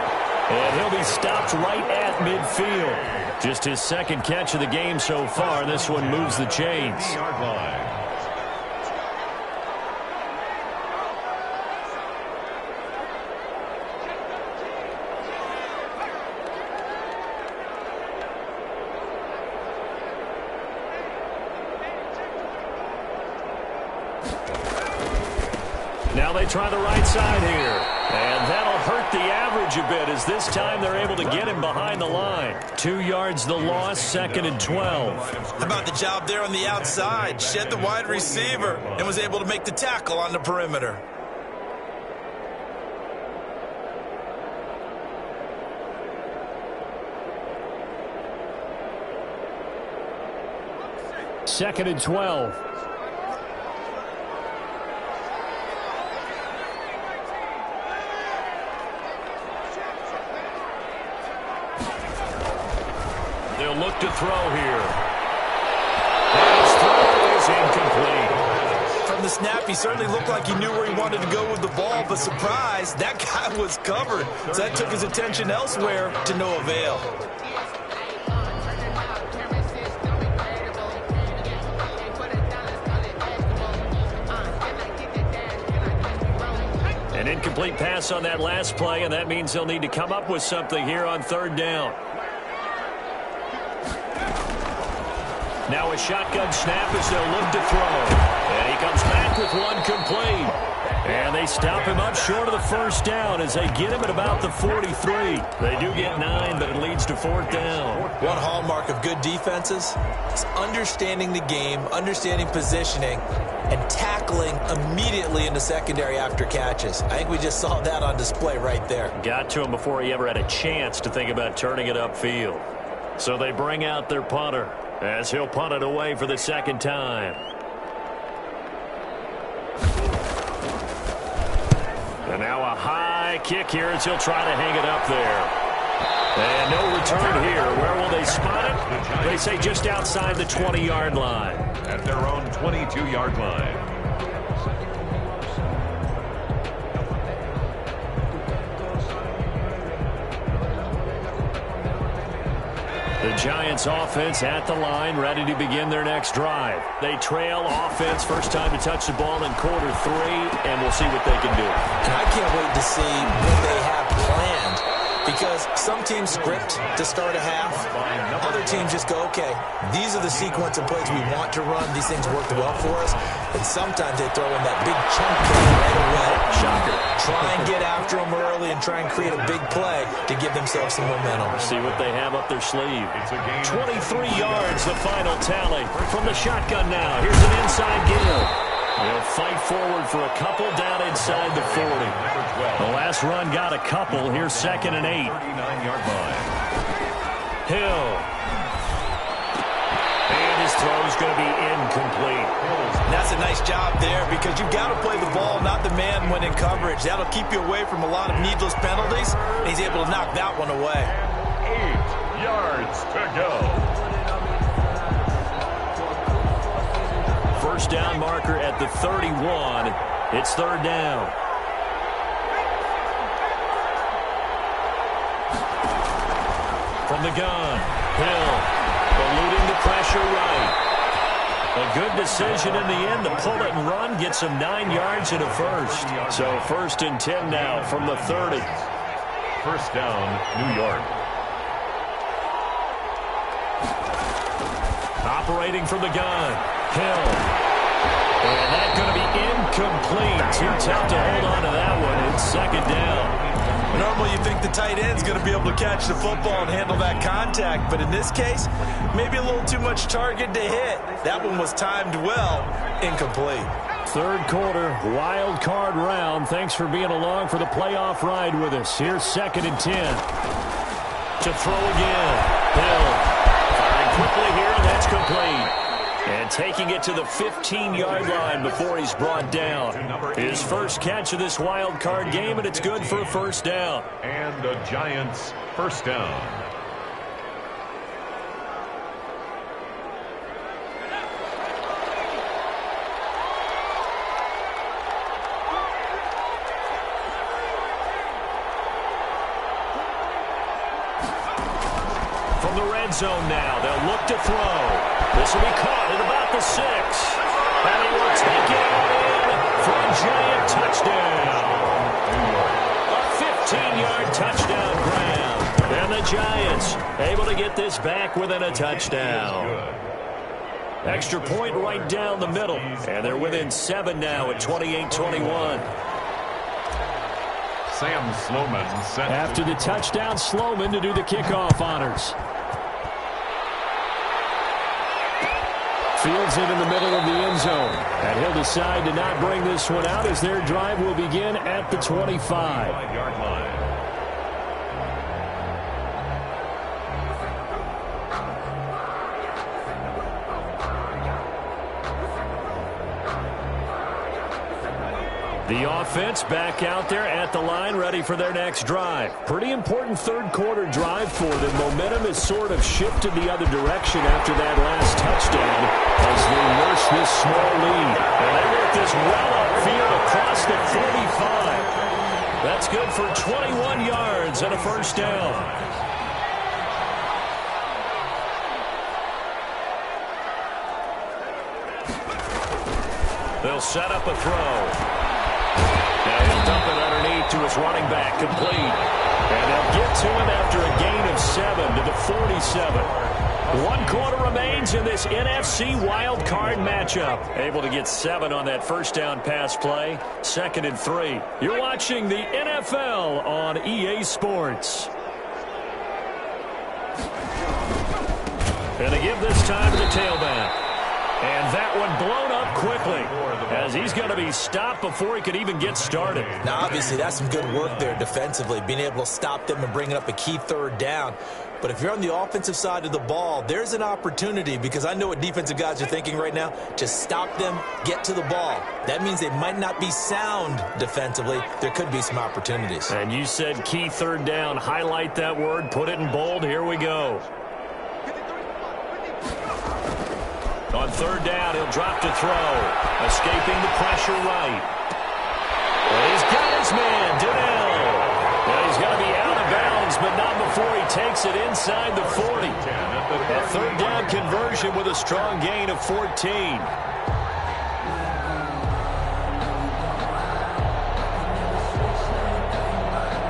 And he'll be stopped right at midfield. Just his 2nd catch of the game so far. This one moves the chains. Now they try the right side here. And that'll hurt the average a bit as this time they're able to get him behind the line. 2 yards the loss, 2nd and 12. How about the job there on the outside? Shed the wide receiver and was able to make the tackle on the perimeter. Second and 12. look to throw here. And his throw is incomplete. From the snap, he certainly looked like he knew where he wanted to go with the ball, but surprise, that guy was covered. So that took his attention elsewhere to no avail. An incomplete pass on that last play, and that means they'll need to come up with something here on third down. Now a shotgun snap as they'll look to throw. And he comes back with one complete. And they stop him up short of the first down as they get him at about the 43. They do get 9, but it leads to fourth down. One hallmark of good defenses is understanding the game, understanding positioning, and tackling immediately in the secondary after catches. I think we just saw that on display right there. Got to him before he ever had a chance to think about turning it upfield. So they bring out their punter as he'll punt it away for the second time. And now a high kick here as he'll try to hang it up there. And no return here. Where will they spot it? They say just outside the 20-yard line. At their own 22-yard line. The Giants offense at the line, ready to begin their next drive. They trail offense, first time to touch the ball in quarter 3, and we'll see what they can do. And I can't wait to see what they have planned, because some teams script to start a half. Other teams just go, okay, these are the sequence of plays we want to run. These things worked well for us. And sometimes they throw in that big chunk play right away. Shocker. Try and get after them early and try and create a big play to give themselves some momentum. See what they have up their sleeve. 23 yards, the final tally. From the shotgun now. Here's an inside give. They'll fight forward for a couple down inside the 40. The last run got a couple. Here's 2nd and 8. 39-yard line. Hill. And his throw's going to be incomplete. And that's a nice job there, because you've got to play the ball, not the man when in coverage. That'll keep you away from a lot of needless penalties. And he's able to knock that one away. 8 yards to go. First down marker at the 31. It's third down. From the gun, Hill eluding the pressure right. A good decision in the end to pull it and run, gets him 9 yards and a first. So 1st and 10 now from the 30. First down, New York. Operating from the gun, Hill. And that's going to be incomplete. Too tough to hold on to that one. It's 2nd down. Normally you think the tight end's going to be able to catch the football and handle that contact, but in this case, maybe a little too much target to hit. That one was timed well, incomplete. Third quarter, wild card round. Thanks for being along for the playoff ride with us. Here's 2nd and 10. To throw again. Hill firing quickly here, and that's complete. And taking it to the 15-yard line before he's brought down. His first catch of this wild card game, and it's good for a first down. And the Giants' first down. From the red zone now, they'll look to throw. This will be caught at about the 6. And he will take it in for a giant touchdown. A 15-yard touchdown grab. And the Giants able to get this back within a touchdown. Extra point right down the middle. And they're within 7 now at 28-21. Sam Sloman set. After the touchdown, Sloman to do the kickoff honors. Fields it in the middle of the end zone. And he'll decide to not bring this one out as their drive will begin at the 25. 5-yard line. The offense back out there at the line, ready for their next drive. Pretty important third-quarter drive for them. Momentum has sort of shifted the other direction after that last touchdown as they nurse this small lead. And they work this well upfield across the 45. That's good for 21 yards and a first down. They'll set up a throw. Now he'll dump it underneath to his running back, complete. And they'll get to him after a gain of 7 to the 47. 1 quarter remains in this NFC wild card matchup. Able to get 7 on that first down pass play. 2nd and 3. You're watching the NFL on EA Sports. And they give this time to the tailback. And that one blown up quickly as he's going to be stopped before he could even get started. Now, obviously, that's some good work there defensively, being able to stop them and bringing up a key third down. But if you're on the offensive side of the ball, there's an opportunity, because I know what defensive guys are thinking right now. Just stop them, get to the ball. That means they might not be sound defensively. There could be some opportunities. And you said key third down. Highlight that word. Put it in bold. Here we go. On third down, he'll drop to throw. Escaping the pressure right. And he's got his man, Donnell. And he's going to be out of bounds, but not before he takes it inside the 40. A third down conversion with a strong gain of 14.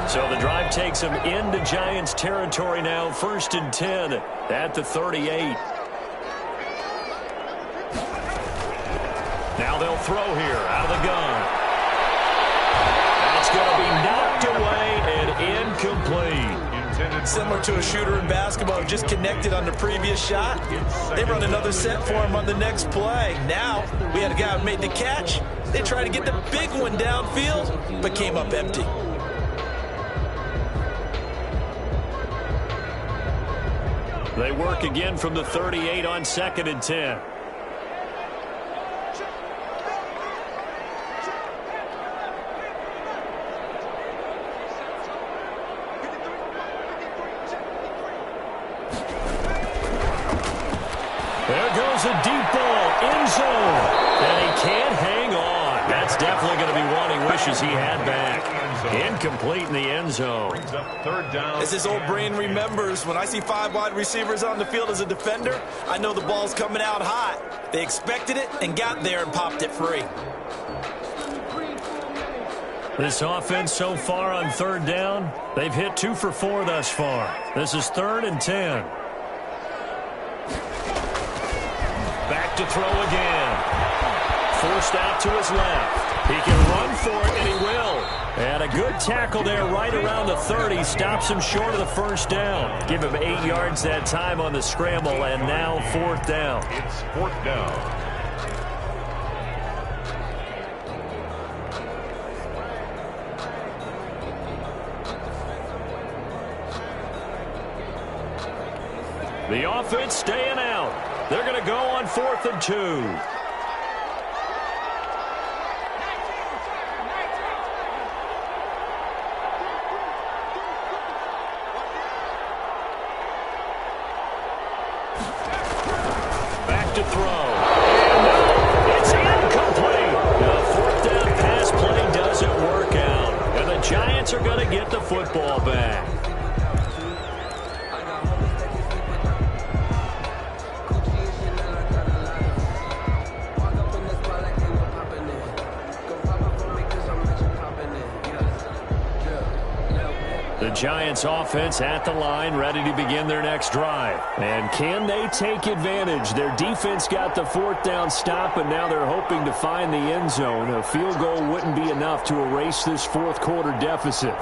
So the drive takes him into Giants territory now. 1st and 10 at the 38. Now they'll throw here out of the gun. That's going to be knocked away and incomplete. Similar to a shooter in basketball, just connected on the previous shot. They run another set for him on the next play. Now we had a guy who made the catch. They tried to get the big one downfield, but came up empty. They work again from the 38 on 2nd and 10. There goes a deep ball, end zone, and he can't hang on. That's definitely going to be one he wishes he had back. Incomplete in the end zone. As his old brain remembers, when I see 5 wide receivers on the field as a defender, I know the ball's coming out hot. They expected it and got there and popped it free. This offense so far on third down, they've hit 2 for 4 thus far. This is 3rd and 10. Back to throw again. Forced out to his left. He can run for it, and he will. And a good tackle there right around the 30. Stops him short of the first down. Give him 8 yards that time on the scramble, and now 4th down. It's 4th down. The offense staying out. They're going to go on 4th and 2. Back to throw. And it's incomplete. The 4th down pass play doesn't work out. And the Giants are going to get the football back. The Giants offense at the line, ready to begin their next drive. And can they take advantage? Their defense got the 4th down stop, and now they're hoping to find the end zone. A field goal wouldn't be enough to erase this 4th quarter deficit.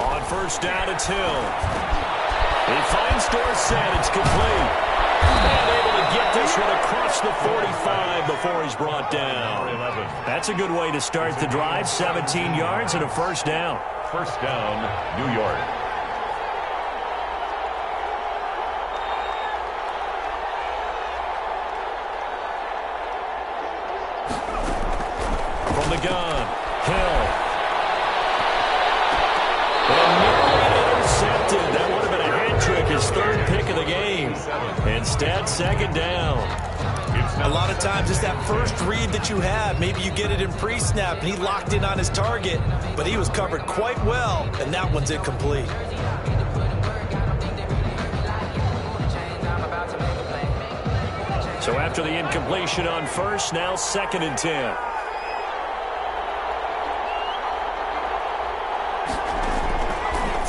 On 1st down, it's Hill. He finds Dorsett. It's complete. And able to get this one across the 45 before he's brought down. That's a good way to start the drive. 17 yards and a 1st down. 1st down, New York. From From the gun, Hill. And nearly intercepted. That would have been a hat trick, his third pick of the game. Instead, second down. A lot of times it's that first read that you have. Maybe you get it in pre-snap, and he locked in on his target, but he was covered quite well, and that one's incomplete. So after the incompletion on first, now 2nd and 10.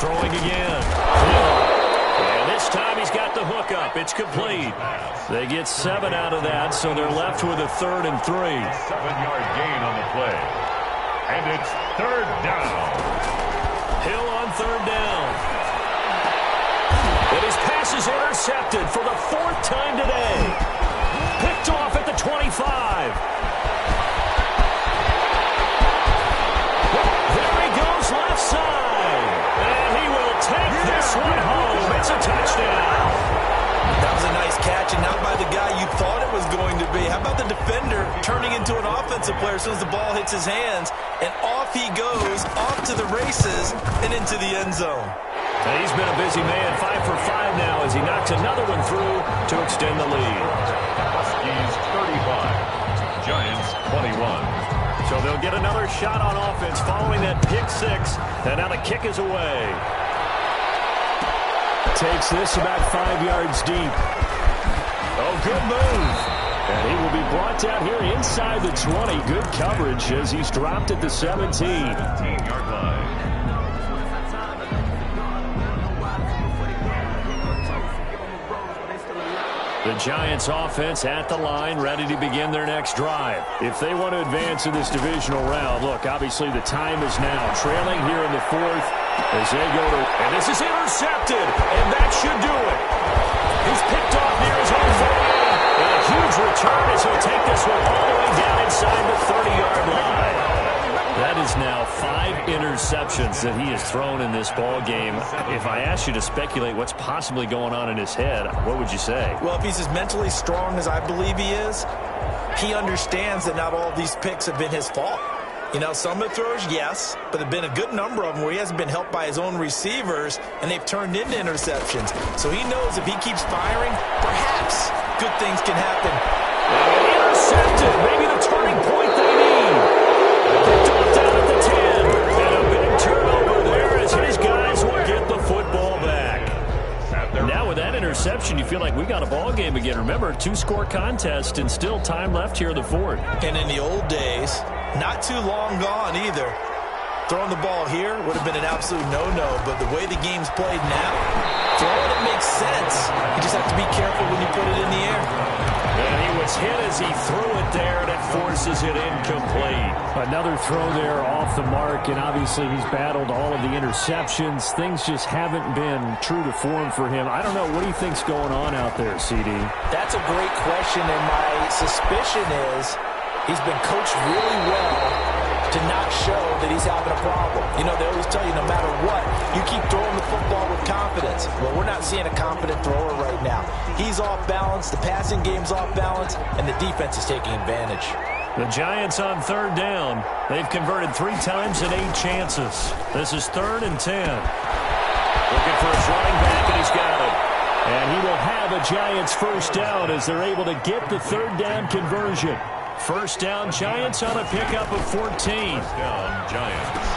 Throwing again. And this time he's got the hook up. It's complete. They get 7 out of that, so they're left with a 3rd and 3. 7-yard gain on the play. And it's 3rd down. Hill on 3rd down. And his pass is intercepted for the 4th time today. Picked off at the 25. There he goes left side. And he will take this one home. It's a touchdown. That was a nice catch, and not by the guy you thought it was going to be. How about the defender turning into an offensive player as soon as the ball hits his hands, and off he goes, off to the races, and into the end zone. And he's been a busy man, 5 for 5 now as he knocks another one through to extend the lead. Huskies 35, Giants 21. So they'll get another shot on offense following that pick 6, and now the kick is away. Takes this about 5 yards deep. Oh, good move. And he will be brought down here inside the 20. Good coverage as he's dropped at the 17. 17-yard line. The Giants offense at the line, ready to begin their next drive. If they want to advance in this divisional round, look, obviously the time is now. Trailing here in the 4th as they go to, and this is intercepted, and that should do it. He's picked off near his own 48. And a huge return as he'll take this one all the way down inside the 30-yard line. That is now 5 interceptions that he has thrown in this ball game. If I asked you to speculate what's possibly going on in his head, what would you say? Well, if he's as mentally strong as I believe he is, he understands that not all of these picks have been his fault. You know, some of the throws, yes, but there have been a good number of them where he hasn't been helped by his own receivers, and they've turned into interceptions. So he knows if he keeps firing, perhaps good things can happen. Intercepted, maybe the turning point they need. Picked off down at the 10, and a big turnover there as his guys will get the football back. Now with that interception, you feel like we got a ball game again. Remember, 2-score contest and still time left here in the 4th. And in the old days, not too long gone either, throwing the ball here would have been an absolute no-no, but the way the game's played now, throwing it makes sense. You just have to be careful when you put it in the air. And he was hit as he threw it there, and it forces it incomplete. Another throw there off the mark, and obviously he's battled all of the interceptions. Things just haven't been true to form for him. I don't know. What do you think's going on out there, CD? That's a great question, and my suspicion is he's been coached really well to not show that he's having a problem. You know, they always tell you no matter what, you keep throwing the football with confidence. Well, we're not seeing a confident thrower right now. He's off balance, the passing game's off balance, and the defense is taking advantage. The Giants on 3rd down. They've converted 3 times and 8 chances. This is 3rd and 10. Looking for his running back, and he's got it. And he will have a Giants first down as they're able to get the 3rd down conversion. First down, Giants on a pickup of 14. First down, Giants.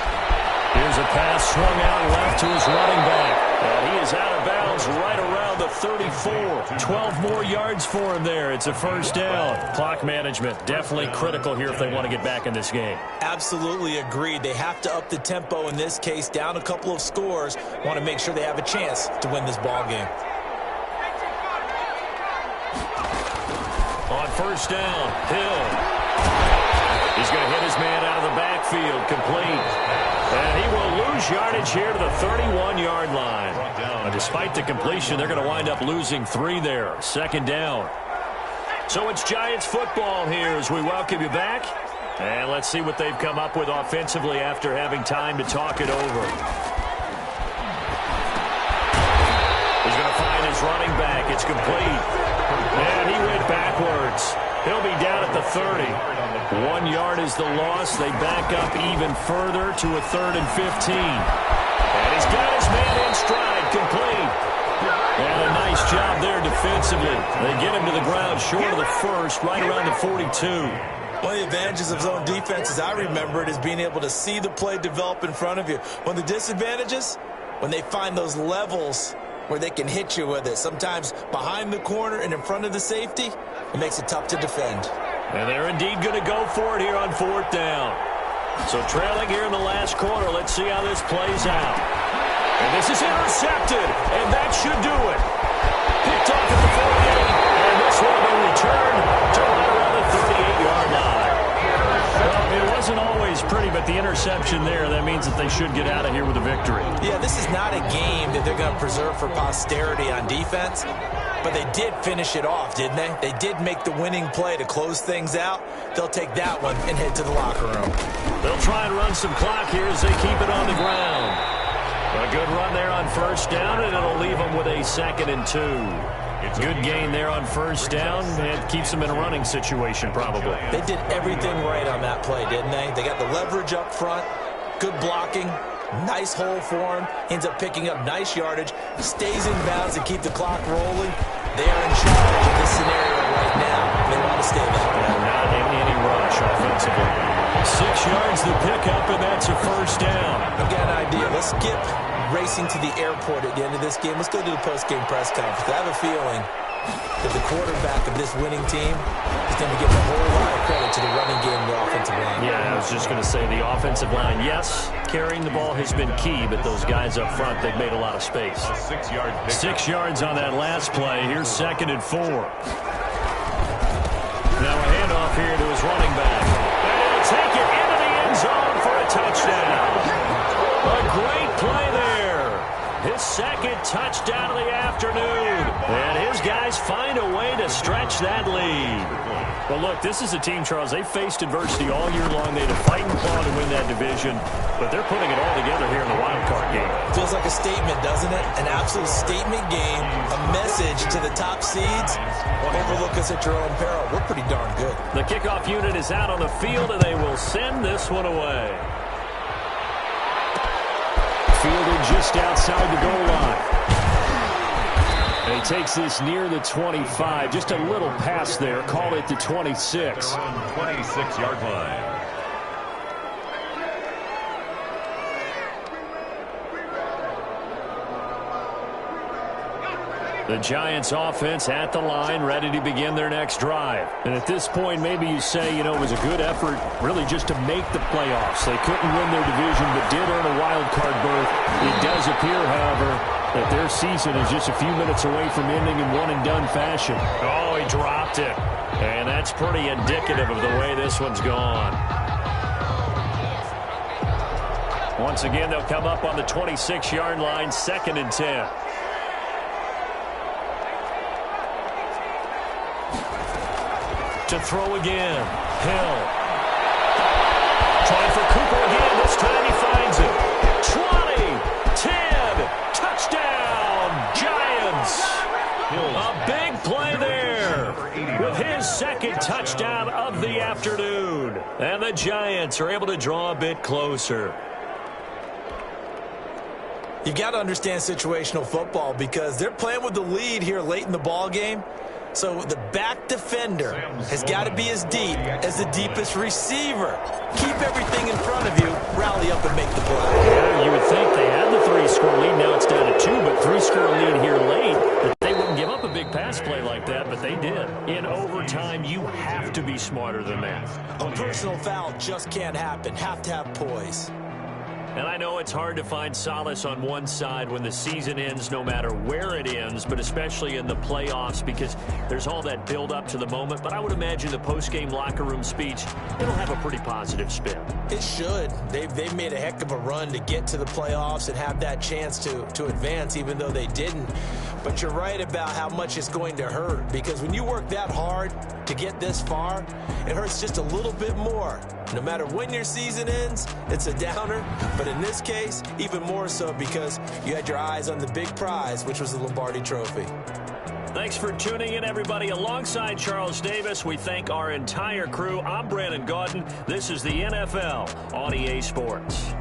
Here's a pass swung out left to his running back. And he is out of bounds right around the 34. 12 more yards for him there. It's a first down. Clock management, definitely critical here if they want to get back in this game. Absolutely agreed. They have to up the tempo in this case, down a couple of scores. Want to make sure they have a chance to win this ball game. On first down, Hill. He's going to hit his man out of the backfield, complete. And he will lose yardage here to the 31-yard line. But despite the completion, they're going to wind up losing 3 there. Second down. So it's Giants football here as we welcome you back. And let's see what they've come up with offensively after having time to talk it over. He's going to find his running back. It's complete. And he went backwards. He'll be down at the 30. 1 yard is the loss. They back up even further to a 3rd and 15. And he's got his man in stride, complete. And a nice job there defensively. They get him to the ground short of the first, right around the 42. One of the advantages of zone defense, as I remember it, is being able to see the play develop in front of you. One of the disadvantages, when they find those levels where they can hit you with it, sometimes behind the corner and in front of the safety, it makes it tough to defend. And they're indeed going to go for it here on 4th down. So trailing here in the last quarter, let's see how this plays out. And this is intercepted, and that should do it. Picked off at the 48, and this will be returned to right around the 38-yard line. Well, it wasn't always pretty, but the interception there, that means that they should get out of here with a victory. Yeah, this is not a game that they're going to preserve for posterity on defense, but they did finish it off, didn't they? They did make the winning play to close things out. They'll take that one and head to the locker room. They'll try and run some clock here as they keep it on the ground. A good run there on 1st down, and it'll leave them with a 2nd and 2. It's good gain there on 1st down. It keeps them in a running situation, probably. They did everything right on that play, didn't they? They got the leverage up front, good blocking, nice hole for him, ends up picking up nice yardage, stays in bounds to keep the clock rolling. They are in charge of this scenario right now. They want to stay that way. Not in any rush offensively. 6 yards the pickup, and that's a 1st down. I've got an idea. Let's skip racing to the airport at the end of this game. Let's go to the post-game press conference. I have a feeling that the quarterback of this winning team is going to give a whole lot of credit to the running game and the offensive line. Yeah, I was just going to say the offensive line, yes, carrying the ball has been key, but those guys up front, they've made a lot of space. 6 yards on that last play. Here's 2nd and 4. Now a handoff here to his running back. And he'll take it into the end zone for a touchdown. A great play there. His 2nd touchdown of the afternoon. And his guys find a way to stretch that lead. Well, look, this is a team, Charles, they faced adversity all year long. They had to fight and claw to win that division, but they're putting it all together here in the wild card game. Feels like a statement, doesn't it? An absolute statement game, a message to the top seeds. Overlook us at your own peril. We're pretty darn good. The kickoff unit is out on the field, and they will send this one away. Fielded just outside the goal line. And he takes this near the 25. Just a little pass there. Call it the 26. 26-yard line. The Giants offense at the line, ready to begin their next drive. And at this point, maybe you say, it was a good effort really just to make the playoffs. They couldn't win their division, but did earn a wild card berth. It does appear, however, that their season is just a few minutes away from ending in one-and-done fashion. Oh, he dropped it. And that's pretty indicative of the way this one's gone. Once again, they'll come up on the 26-yard line, 2nd and 10. To throw again. Hill. Trying for Cooper again. This time he finds it. 20, 10, touchdown, Giants. A big play there with his 2nd touchdown of the afternoon. And the Giants are able to draw a bit closer. You got to understand situational football because they're playing with the lead here late in the ball game. So the back defender has got to be as deep as the deepest receiver. Keep everything in front of you, rally up and make the play. Yeah, you would think they had the 3-score lead. Now it's down to 2, but 3-score lead here late. That they wouldn't give up a big pass play like that, but they did. In overtime, you have to be smarter than that. A personal foul just can't happen. Have to have poise. And I know it's hard to find solace on one side when the season ends, no matter where it ends, but especially in the playoffs because there's all that build up to the moment. But I would imagine the post-game locker room speech, it'll have a pretty positive spin. It should. They've made a heck of a run to get to the playoffs and have that chance to advance, even though they didn't. But you're right about how much it's going to hurt because when you work that hard to get this far, it hurts just a little bit more. No matter when your season ends, it's a downer. But in this case, even more so because you had your eyes on the big prize, which was the Lombardi Trophy. Thanks for tuning in, everybody. Alongside Charles Davis, we thank our entire crew. I'm Brandon Gaudin. This is the NFL on EA Sports.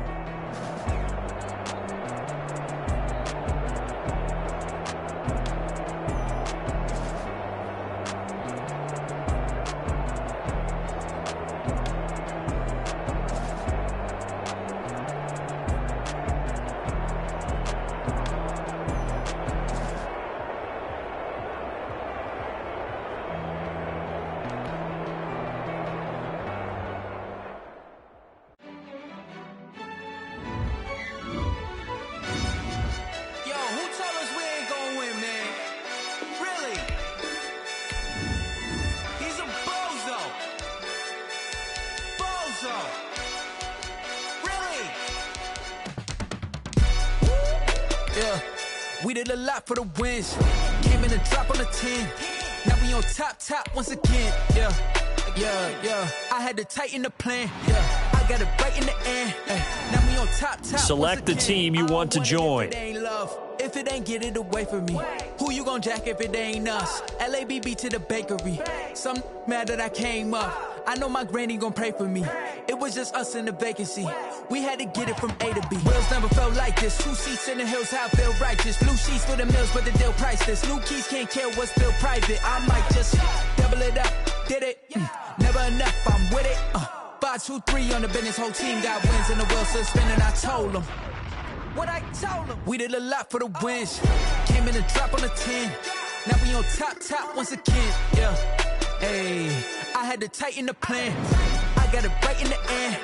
We did a lot for the wins. Came in and drop on the 10. Now we on top once again. Yeah. I had to tighten the plan. Yeah. I got it right in the end. Now we on top. Select the team you want to join. If it ain't, get it away from me. Who you gon' jack if it ain't us? LABB to the bakery. Some mad that I came up. I know my granny gon' pray for me. It was just us in the vacancy. We had to get it from A to B. Wheels never felt like this. 2 seats in the hills, how I feel righteous. Blue sheets for the mills, but the deal priceless. New keys can't kill what's still private. I might just double it up. Did it? Never enough, I'm with it. 5, 2, 3 on the business. Whole team got wins and the wheels still spinning. I told them what I told them. We did a lot for the wins. Came in and drop on the 10. Now we on top once again. Yeah. Hey, I had to tighten the plan. I got it right in the end.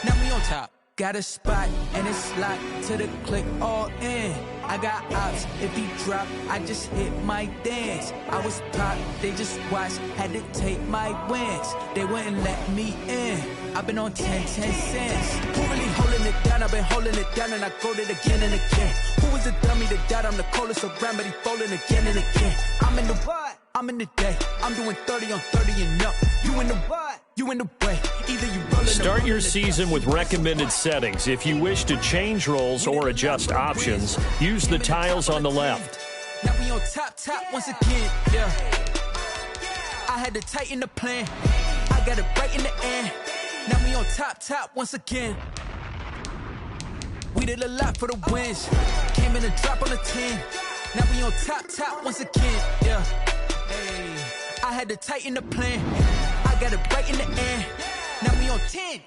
Now we on top. Got a spot and it's locked to the click all in. I got ops, if he drop, I just hit my dance. I was pop, they just watched, had to take my wins. They wouldn't let me in. I've been on 10 cents. Who really holding it down? I've been holding it down and I go it again and again. Who was the dummy that died? I'm the coldest around, but he folding again and again. I'm in the what? I'm in the day. I'm doing 30 on 30 and up. You in the what? You in the way. Either you rollin'. Start your season with recommended settings. If you wish to change roles or adjust options, use the tiles on the left. Now we on top once again. Yeah. I had to tighten the plan. I got it right in the end. Now we on top once again. We did a lot for the wins. Came in and drop on the 10. Now we on top once again. Yeah. Hey, I had to tighten the plan. I got it right in the end. Now we on 10.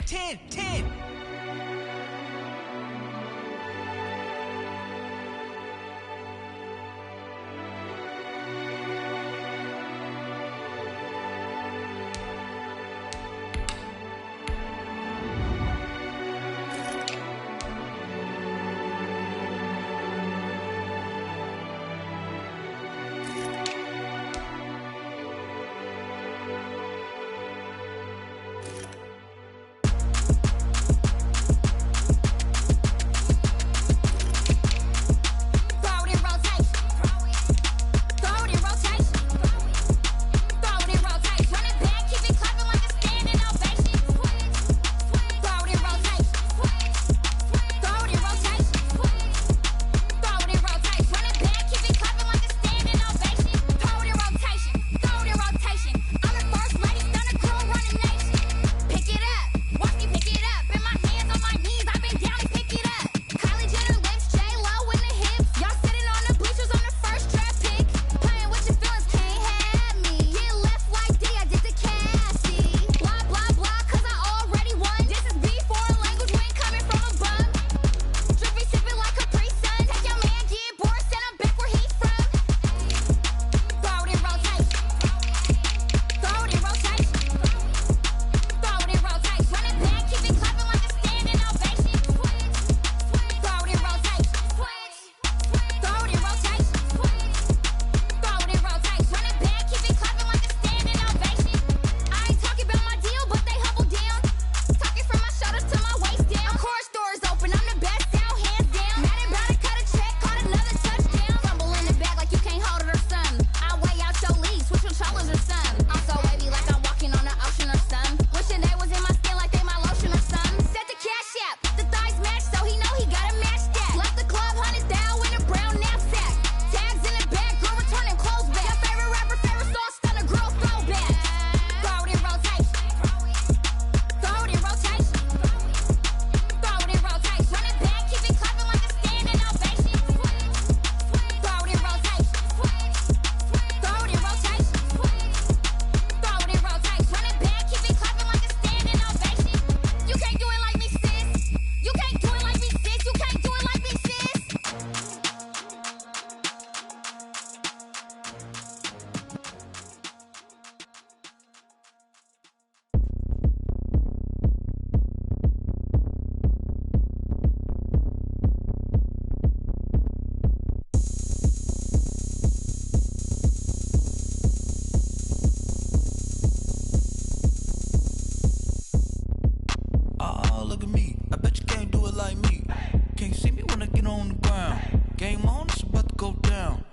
it on the ground. Game on, it's about to go down.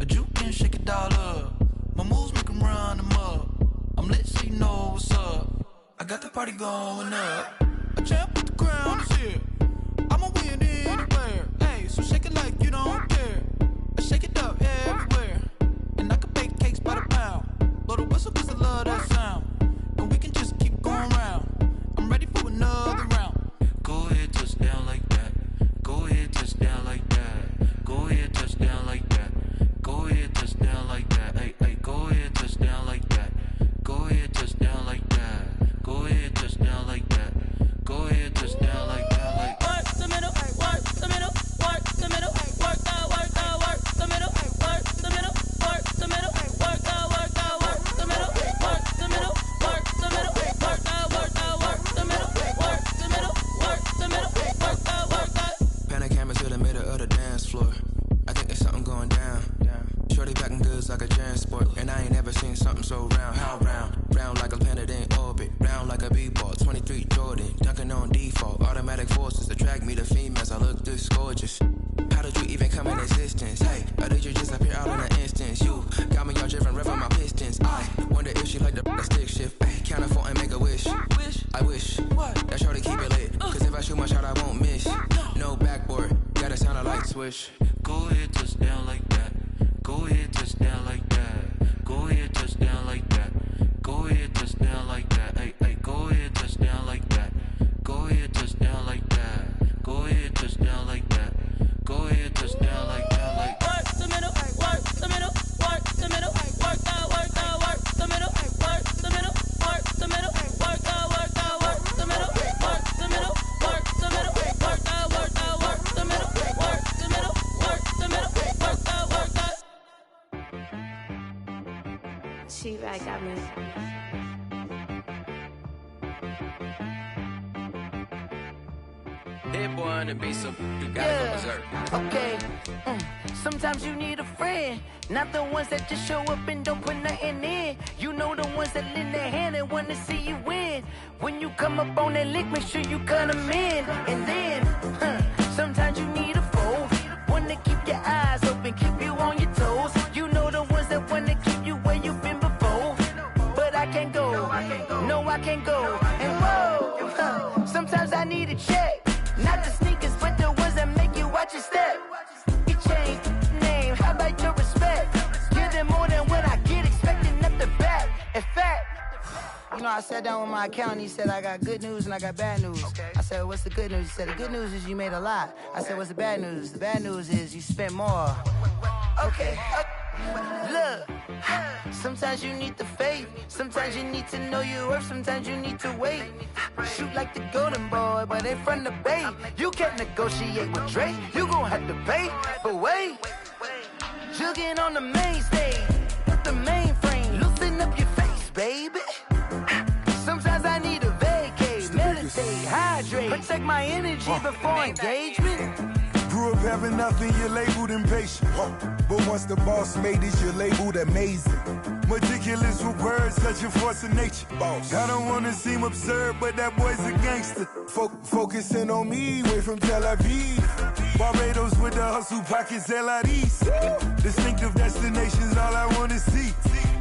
A juke and shake it all up. My moves make them run them up. I'm lit so you know what's up. I got the party going up. A champ with the crown is here. I'ma win anywhere. Hey, so shake it like you don't care. I shake it up everywhere. And I can bake cakes by the pound. Blow the whistle cause I love that sound. And we can just keep going round. I'm ready for another round. Go ahead, touch down like that. Go ahead, touch down like that. Go ahead, touch down like that. Go ahead, touch down like that. Hey, hey, go ahead, touch down like that. Go ahead, touch down like that. Go ahead, touch down like that. Go ahead, touch down like that. Like work the middle, work the middle, work the middle, work the middle, work the middle, work the middle, work the middle, work the middle, work the middle, work the middle, work the middle, work the middle, work the. Pan a camera to the middle of the dance floor. I think there's something going down. Shorty backing goods like a transport, and I ain't never seen something so round. How round? Round like a planet in orbit, round like a b-ball. 23 Jordan, dunking on default. Automatic forces attract me to females. I look this gorgeous. How did you even come in existence? Hey, or did you just appear out in an instance? You got me all driven, revving my pistons. I wonder if she like the stick shift. Ay, count a four and make a wish. I wish that shorty keep it lit. Cause if I shoot my shot, I won't miss. No backboard, gotta sound a light switch. Go ahead, touch down like that. Go ahead, touch down like that. Go ahead, touch down like that. Go ahead, touch down like that. Hey, hey, go ahead, touch down like that. Go ahead, touch down like that. Go ahead, touch down like that. Go ahead, touch down like that. Like work the middle, work the middle, work the middle, work the middle, work the middle, work the middle, work the middle, work the middle, work the middle, work the middle, work the middle, work the middle, work the middle, work the. She right got me. Hit boy on the beat, so you gotta go berserk. Okay. Sometimes you need a friend, not the ones that just show up and don't put nothing in. You know the ones that lend their hand and wanna see you win. When you come up on that lick, make sure you cut them in. And then, sometimes you need a foe, one to keep your eyes open, keep you on your toes. You know the ones that wanna keep you where you've been before. But I can't go, no I can't go. And whoa, sometimes I need a check. Not the sneakers, but the ones that make you watch your step. You change name, how about your respect? Give them more than what I get, expecting up the back. In fact, you know, I sat down with my accountant, he said I got good news and I got bad news. I said, what's the good news? He said, the good news is you made a lot. I said, what's the bad news? The bad news is you spent more. Okay. Look, sometimes you need the faith, sometimes you need to know your worth, sometimes you need to wait. Shoot like the golden boy, but in front of the bay. You can't negotiate with Drake, you gon' have to pay. But wait, jugging on the main stage, the mainframe, loosen up your face, baby. Sometimes I need a vacate, meditate, hydrate, protect my energy before engagement. Grew up having nothing, you're labeled impatient. But once the boss made it, you're labeled amazing. Meticulous with words, such a force of nature. I don't wanna seem absurd, but that boy's a gangster. Focusing on me, way from Tel Aviv. Barbados with the hustle pockets, LIDs. Distinctive destinations, all I wanna see.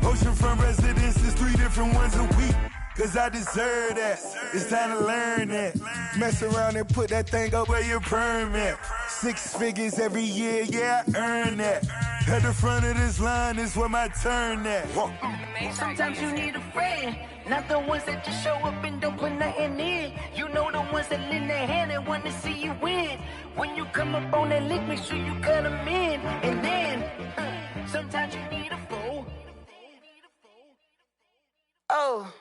Oceanfront residences, 3 different ones a week. Cause I deserve that, it's time to learn that. Mess around and put that thing up where your permit. 6 figures every year, yeah, I earn that. At the front of this line is where my turn at. Sometimes you need a friend, not the ones that just show up and don't put nothing in. You know the ones that lend their hand and want to see you win. When you come up on that lick, make sure you cut them in. And then, sometimes you need a foe. Oh.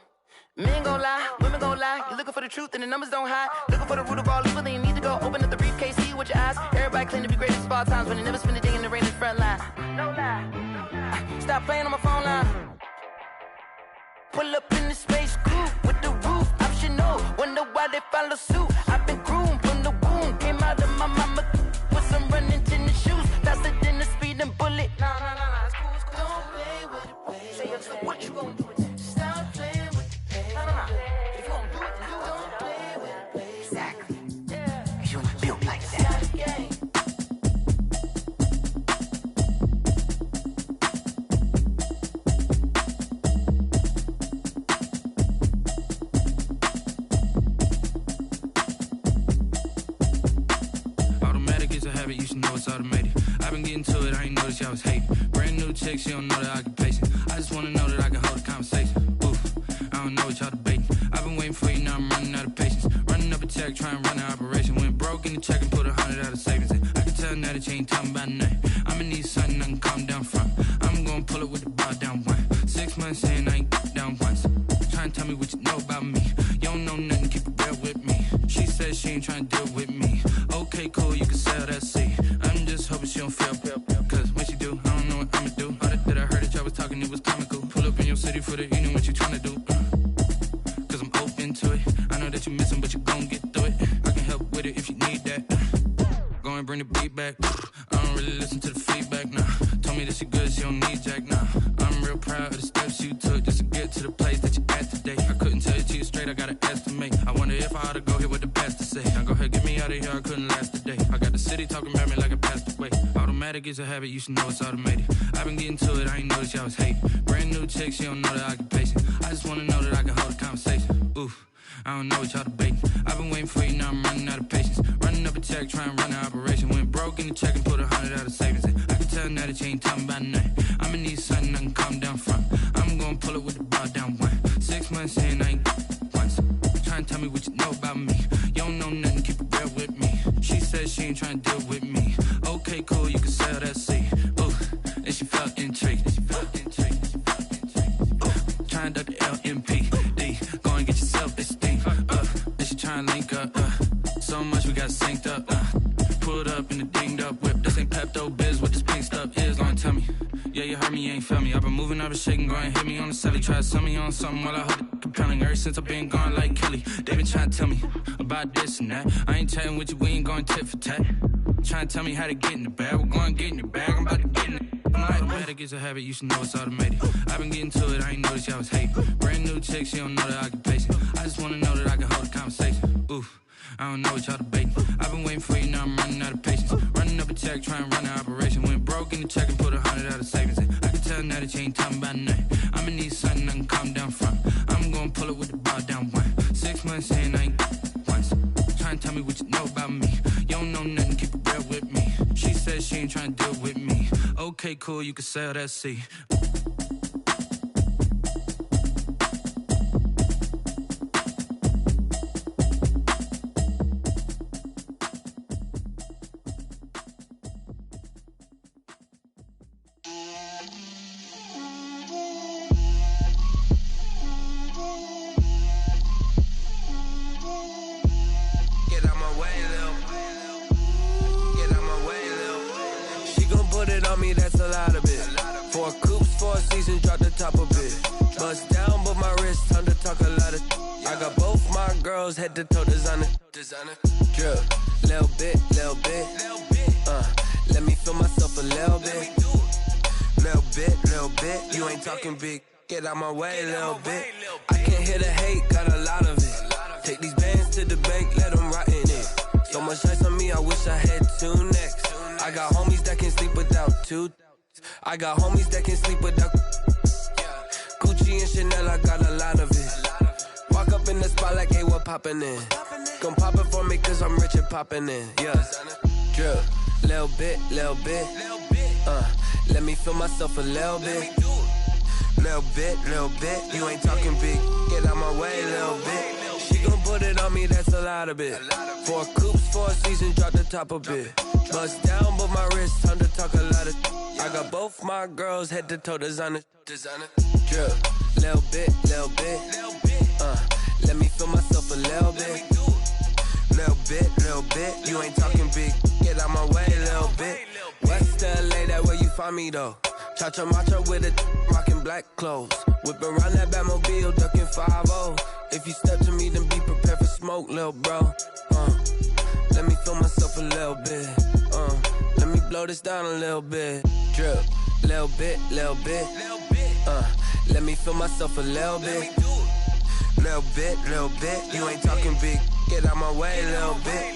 Men gon' lie, women gon' lie. You're looking for the truth and the numbers don't hide. Looking for the root of all evil, then you need to go open up the briefcase, see with your eyes. Everybody claim to be greatest of all times, but they never spend a day in the rain in the front line. No lie. Stop playing on my phone line. Pull up in the space coupe with the roof optional. Wonder why they follow suit. I've been groomed from the womb. Came out of my mama with some running tennis shoes. Faster than the speeding bullet. Nah, it's cool, it's cool. Don't play with it, baby. Say what you gon' do? Stop playing. If you don't do it, then don't play with it, baby. Exactly. Cause you ain't built like that. habit, you should know it's automated. I've been getting to it, I ain't noticed y'all was hating. Brand new chick, she don't know the occupation. I just wanna know that I can hold a conversation. Oof, I don't know what y'all debating. I've been waiting for you, now I'm running out of patience. Running up a check, trying to run an operation. Went broke in the check and put 100 out of savings in. I can tell now that you ain't talking about nothing. I'ma need something I can calm down from. I'm gonna pull it with the bar down one. 6 months in, I ain't down once. Trying to tell me what you know about me. You don't know nothing, keep it real with me. She said she ain't trying to deal with me. Okay, cool, you can sell that seat. I'm just hoping she don't fail. Cause when she do, I don't know what I'ma do. All that I heard that y'all was talking, it was comical. Pull up in your city for the evening, what you trying to do? Cause I'm open to it. I know that you missing, but you gon' get through it. I can help with it if you need that. Go and bring the beat back. I don't really listen to the feedback, nah. Told me that she good, she don't need Jack, nah. I'm real proud of the steps you took just to get to the place that you at today. I couldn't tell it to you straight, I gotta estimate. I wonder if I ought to go here with the pastor say. Now go ahead, get me out of here, I couldn't last a day. I got the city talking about me like I passed away. Automatic is a habit, you should know it's automated. I've been getting to it, I ain't noticed y'all was hating. Brand new chick, she don't know the occupation. I just wanna know that I can hold a conversation. Oof, I don't know what y'all debating. I've been waiting for you, now I'm running out of patience. Running up a check, trying to run an operation. Went broke in the check and put 100 out of savings in. I can tell now that you ain't talking about nothing. I'ma need something I can calm down from. I'm gonna pull it with the bar down one. 6 months in, I ain't once. Trying to tell me what you know about me. You don't know nothing, keep it real with me. She said she ain't trying to deal with me. Okay, cool, you can sell that seat. Ooh, and she felt intrigued. Trying to duck the LMPD. Go and get yourself this thing. And she trying to link up. So much we got synced up. Pulled up in the dinged up whip. This ain't Pepto-Biz, what this pink stuff is. Long tell me. Yeah, you heard me, you ain't felt me. I've been moving, I've been shaking, go and hit me on the celly. Try to sell me on something while I hold it compelling. Ever since I've been gone like Kelly, they been trying to tell me about this and that. I ain't chatting with you, we ain't going tit for tat. Trying to tell me how to get in the bag. We're going to get in the bag, I'm about to get in it. Automatic is a habit, you should know it's automated. I've been getting to it, I ain't noticed y'all was hating. Brand new chick, she don't know the occupation. I just wanna know that I can hold a conversation. Oof, I don't know what y'all debating. I've been waiting for you, now I'm running out of patience. Running up a check, trying to run an operation. Went broke in the check and put 100 out of savings in. I can tell now that you ain't talking about nothing. I'ma need something I can calm down from. I'm gonna pull it with the bar down one. 6 months in, I ain't once. Trying to tell me what you know about me. You don't know nothing, keep it real with me. She said she ain't trying to deal with me. Okay, cool, you can sell that seat. Head to toe designer. Drip, little bit. Let me feel myself a little bit. You ain't talking big. Get out my way a little bit. I can't hear the hate, got a lot of it. Take these bands to the bank, let them rot in it. So much ice on me, I wish I had two necks. I got homies that can sleep without two. I got homies that can sleep without Gucci and Chanel, I got a lot of it. Walk up in the spot like, hey, what poppin' in? Gon' pop it for me cause I'm rich and poppin' in. Yeah, drip, little bit. Let me feel myself a little bit. Little bit. You ain't talking big. Get out my way a little bit. She gon' put it on me, that's a lot of it. 4 coupes, 4 seasons, drop the top a bit. Bust down, but my wrist, time to talk a lot of. I got both my girls head to toe designer. Drip, little bit. Let me feel myself a little bit. Little bit. You ain't talking big. Get out my way a little bit. West LA, that where you find me though. Cha-cha matcha with a rockin' black clothes. Whip around that Batmobile, ducking 5-0. If you step to me, then be prepared for smoke, lil' bro. Let me feel myself a little bit. Let me blow this down a little bit. Drip, little bit. Let me feel myself a little bit. Little bit. You ain't talking big. Get out my way a little bit.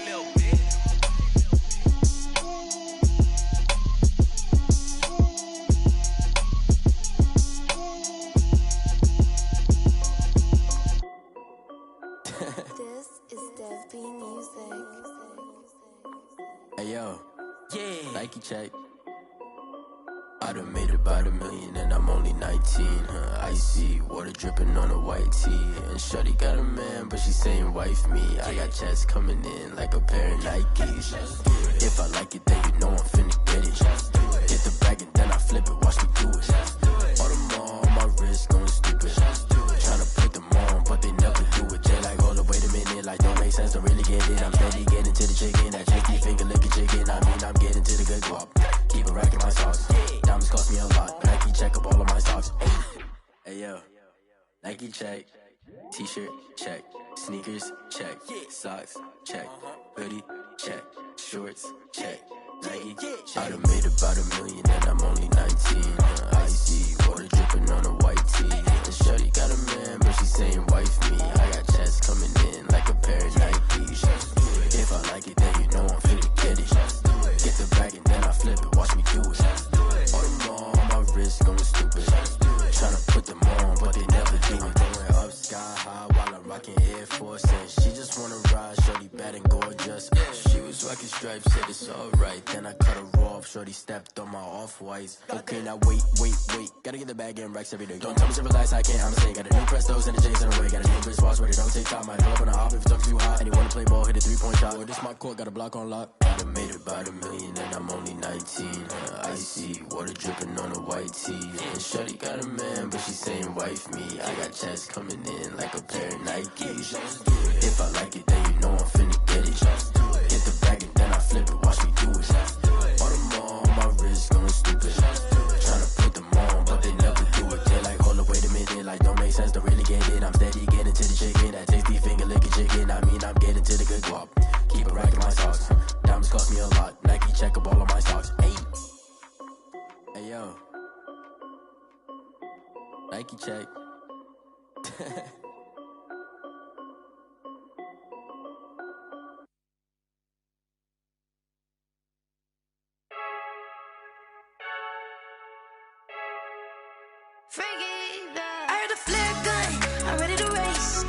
This is Desby Music. Hey yo, Yeah. Nike check. I done made about $1 million and I'm only 19. Icy water dripping on a white tee. And shorty got a man, but she saying wife me. I got checks coming in like a pair of Nikes. If I like it, then you know I'm finna get it. Get the bag and then I flip it, watch me do it. All them on my wrist going stupid. Tryna put them on, but they never do it. They like, hold up, wait a minute, like don't make sense, don't really get it. I'm steady getting to the chicken, that tricky finger licking chicken. I mean, I'm getting to the good guap. Keep a rack in my socks. Diamonds cost me a lot. Nike check up all of my socks. Hey yo, Nike check. T-shirt check. Sneakers check. Socks check. Hoodie check. Shorts check. Nike I done made about $1 million and I'm only 19. Icy water dripping on a white tee. And shorty got a man, but she saying wife me. I got checks coming in like a pair of Nikes. If I like it, then you know I'm finna get it. Get the bag and then I flip it, watch me do it. All them on my wrist going stupid. Tryna put them on, but they never do it. Going up sky high while I'm rocking Air Force. And she just wanna ride, shorty bad and gorgeous. She was rocking stripes, said it's alright. Then I cut her off, shorty stepped on my off-whites. Okay, now wait. Gotta get the bag and racks every day. Don't tell me to relax, I can't, I'm saying. Got a new Prestos and the J's in the way. Got a new bitch watch, but it don't take time. Might pull up on a hop if it talks too hot. And you wanna play ball, hit a 3-point shot. Or this my court, got a block on lock. I done made about $1 million and I'm only 19. Icy water dripping on a white tee. And shorty got a man, but she saying wife me. I got checks coming in like a pair of Nikes. If I like it, then you know I'm finna get it. Get the bag and then I flip it, watch me do it. All them on my wrist going stupid. Tryna put them on, but they never do it. They like, hold up, wait a minute, like don't make sense, don't really get it. I'm steady getting to the chicken, that tasty finger licking chicken. I mean, I'm getting to the good guap. Keep a rack in my socks. Diamonds cost me a lot. Nike check up all of my socks. Hey yo, Nike check. I heard a flare gun, I'm ready to race.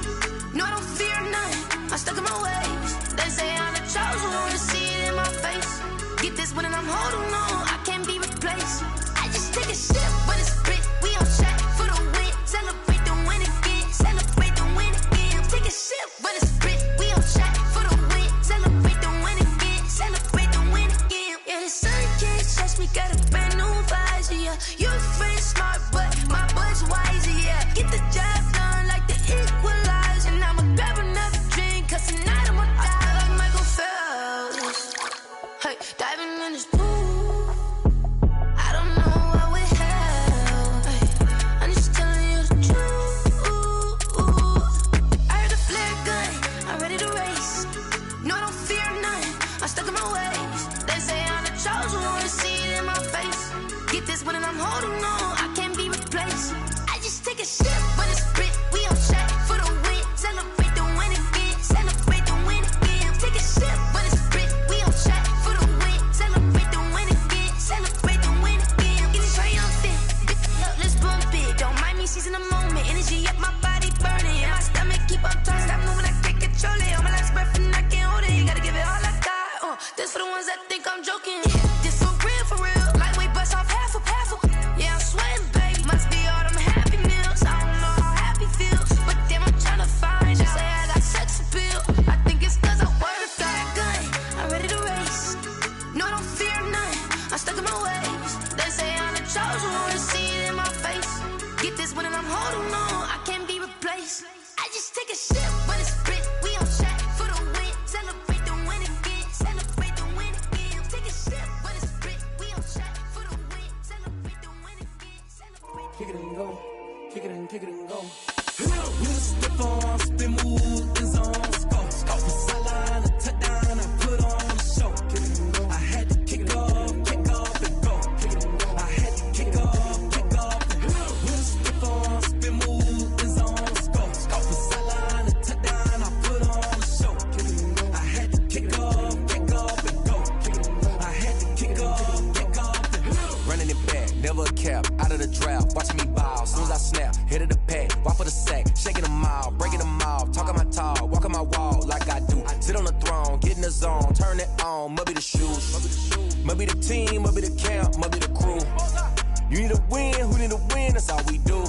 No, I don't fear none, I'm stuck in my ways. They say I'm the chosen one, to see it in my face. Get this one and I'm holding on, I can't be replaced. I just take a sip when it's split, we on track for the win. Celebrate the win again, celebrate the win again. Take a sip when it's split, we on track for the win. Celebrate the win again, celebrate the win again. Yeah, the sun can't touch me, got a brand new visor, yeah. You're friend smart, but my boy's wiser, yeah. Get the job done like the equalizer. And I'ma grab another drink, cause tonight I'ma die like Michael Phelps. Hey, diving in this pool, I don't know what we have. Hey, I'm just telling you the truth. I heard a flare gun, I'm ready to race. No, I don't fear none, I'm stuck in my ways. They say I'm the chosen one, to see it in my face. Get this one and I'm holding on, I can't be replaced. I just take a sip when it's split, we on track for the win. Celebrate the win again, celebrate the win again. Take a sip when it's split, we on track for the win. Celebrate the win again, celebrate the win again. Getting triumphant, let's bump it. Don't mind me seizing the moment, energy up my body burning. And my stomach keep on turning, stop moving, I can't control it. On my last breath and I can't hold it, you gotta give it all I got. This for the ones that think I'm joking. This for real, lightweight bust off half a. Yeah, I'm sweating, baby. Must be all them happy meals. I don't know how happy feels, but damn, I'm tryna find out. Say I got sex appeal. I think it's cause I wear a fat gun. I'm ready to race. No, I don't fear none. I'm stuck in my ways. They say I'm the chosen one, to see it in my face. Get this one and I'm holding on, I can't be replaced. I just take a sip when it's split. We on track for the win. Celebrate the win again. Celebrate the win again. Take a sip when it's split. We on track for the win. Celebrate the win again. Celebrate. Kick it and go. Kick it and go. We'll step on, spin, move, and zone. Off the sideline, a touchdown, I put on a show. I had to kick off and go. I had to kick off and go. We'll step on, spin, move, and zone. Off the sideline, a touchdown, I put on a show. I had to kick off and go. I had to kick off and go. Running it back, never a cap, out of the draft. Watch me ball, soon as I snap, hit of the pack, walk for the sack, shaking them out, breaking them off, talking my talk, walking my wall like I do. Sit on the throne, get in the zone, turn it on, mubby the shoes. Might be the team, might be the camp, might be the crew. You need a win, who need a win, that's all we do.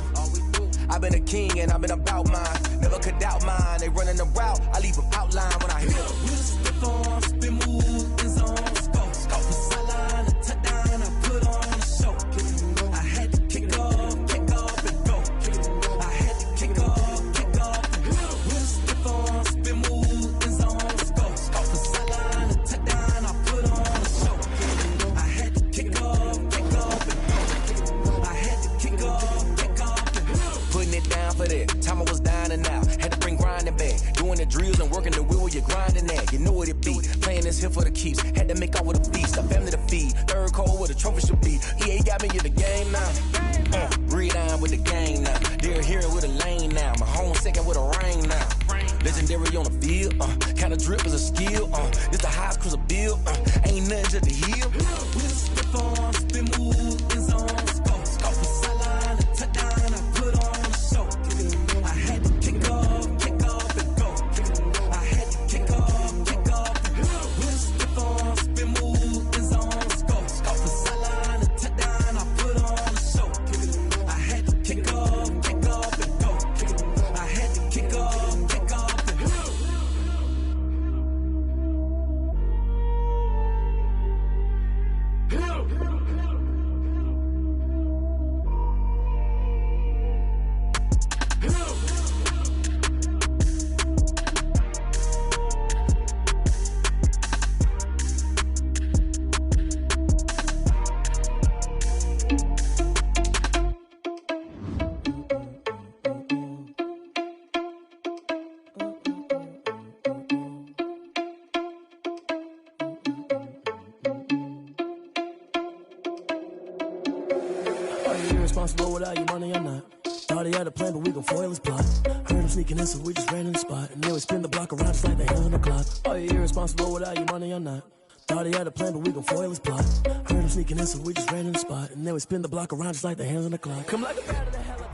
I've been a king and I've been about mine. Never could doubt mine. They running the route, I leave them outline when I hit them. We'll step on, spin, move, in zone, scope. From sideline to touchdown, I put on a show. I had to kick off and go. I had to kick off and go. We'll step on, spin, move, in zone, scope. From sideline to touchdown, I put on a show. I had to kick off and go. I had to kick off and go. Putting it down for that. Time I was down and out. Had to bring grinding back. Doing the drills and working the wheel where you're grinding at. You know what it be. Playing this here for the keeps. Had to make out with a feast. A family to feed. Third cold where the trophy should be. EA got me in the game now. Read on with the gang now. They're here with a lane now. My home second with a rain now. Legendary on the field. Kind of drip is a skill. This the highest cruiser bill. Ain't nothing just to heal. We'll step on, spin, move, in zone, scope. From sideline to touchdown, I put on a show. I had to kick off and go. I had to kick off and go. We'll step on, spin, move, in zone, scope. From sideline to touchdown, I put on a show. I had to kick off and go. I had to kick off and go. Irresponsible without your money or not. Thought he had a plan, but we gon' foil his plot. Heard him sneaking in, so we just ran in the spot. And then we spin the block around just like the hands on the clock. Are you irresponsible without your money or not? Thought he had a plan, but we gon' foil his plot. Heard him sneaking in, so we just ran in the spot. And then we spin the block around just like the hands on the clock. Come like a bat of the hell.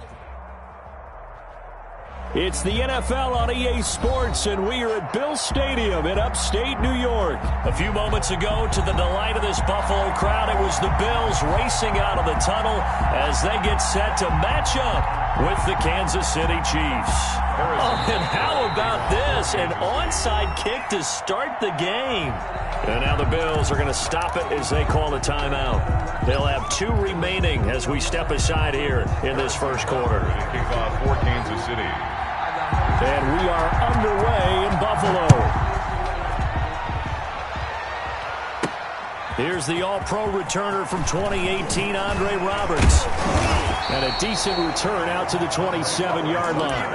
It's the NFL on EA Sports, and we are at Bill Stadium in upstate New York. A few moments ago, to the delight of this Buffalo crowd, it was the Bills racing out of the tunnel as they get set to match up with the Kansas City Chiefs. Oh, and how about this? An onside kick to start the game. And now the Bills are going to stop it as they call a timeout. They'll have 2 remaining as we step aside here in this first quarter. Kickoff for Kansas City. And we are underway in Buffalo. Here's the all-pro returner from 2018, Andre Roberts. And a decent return out to the 27-yard line.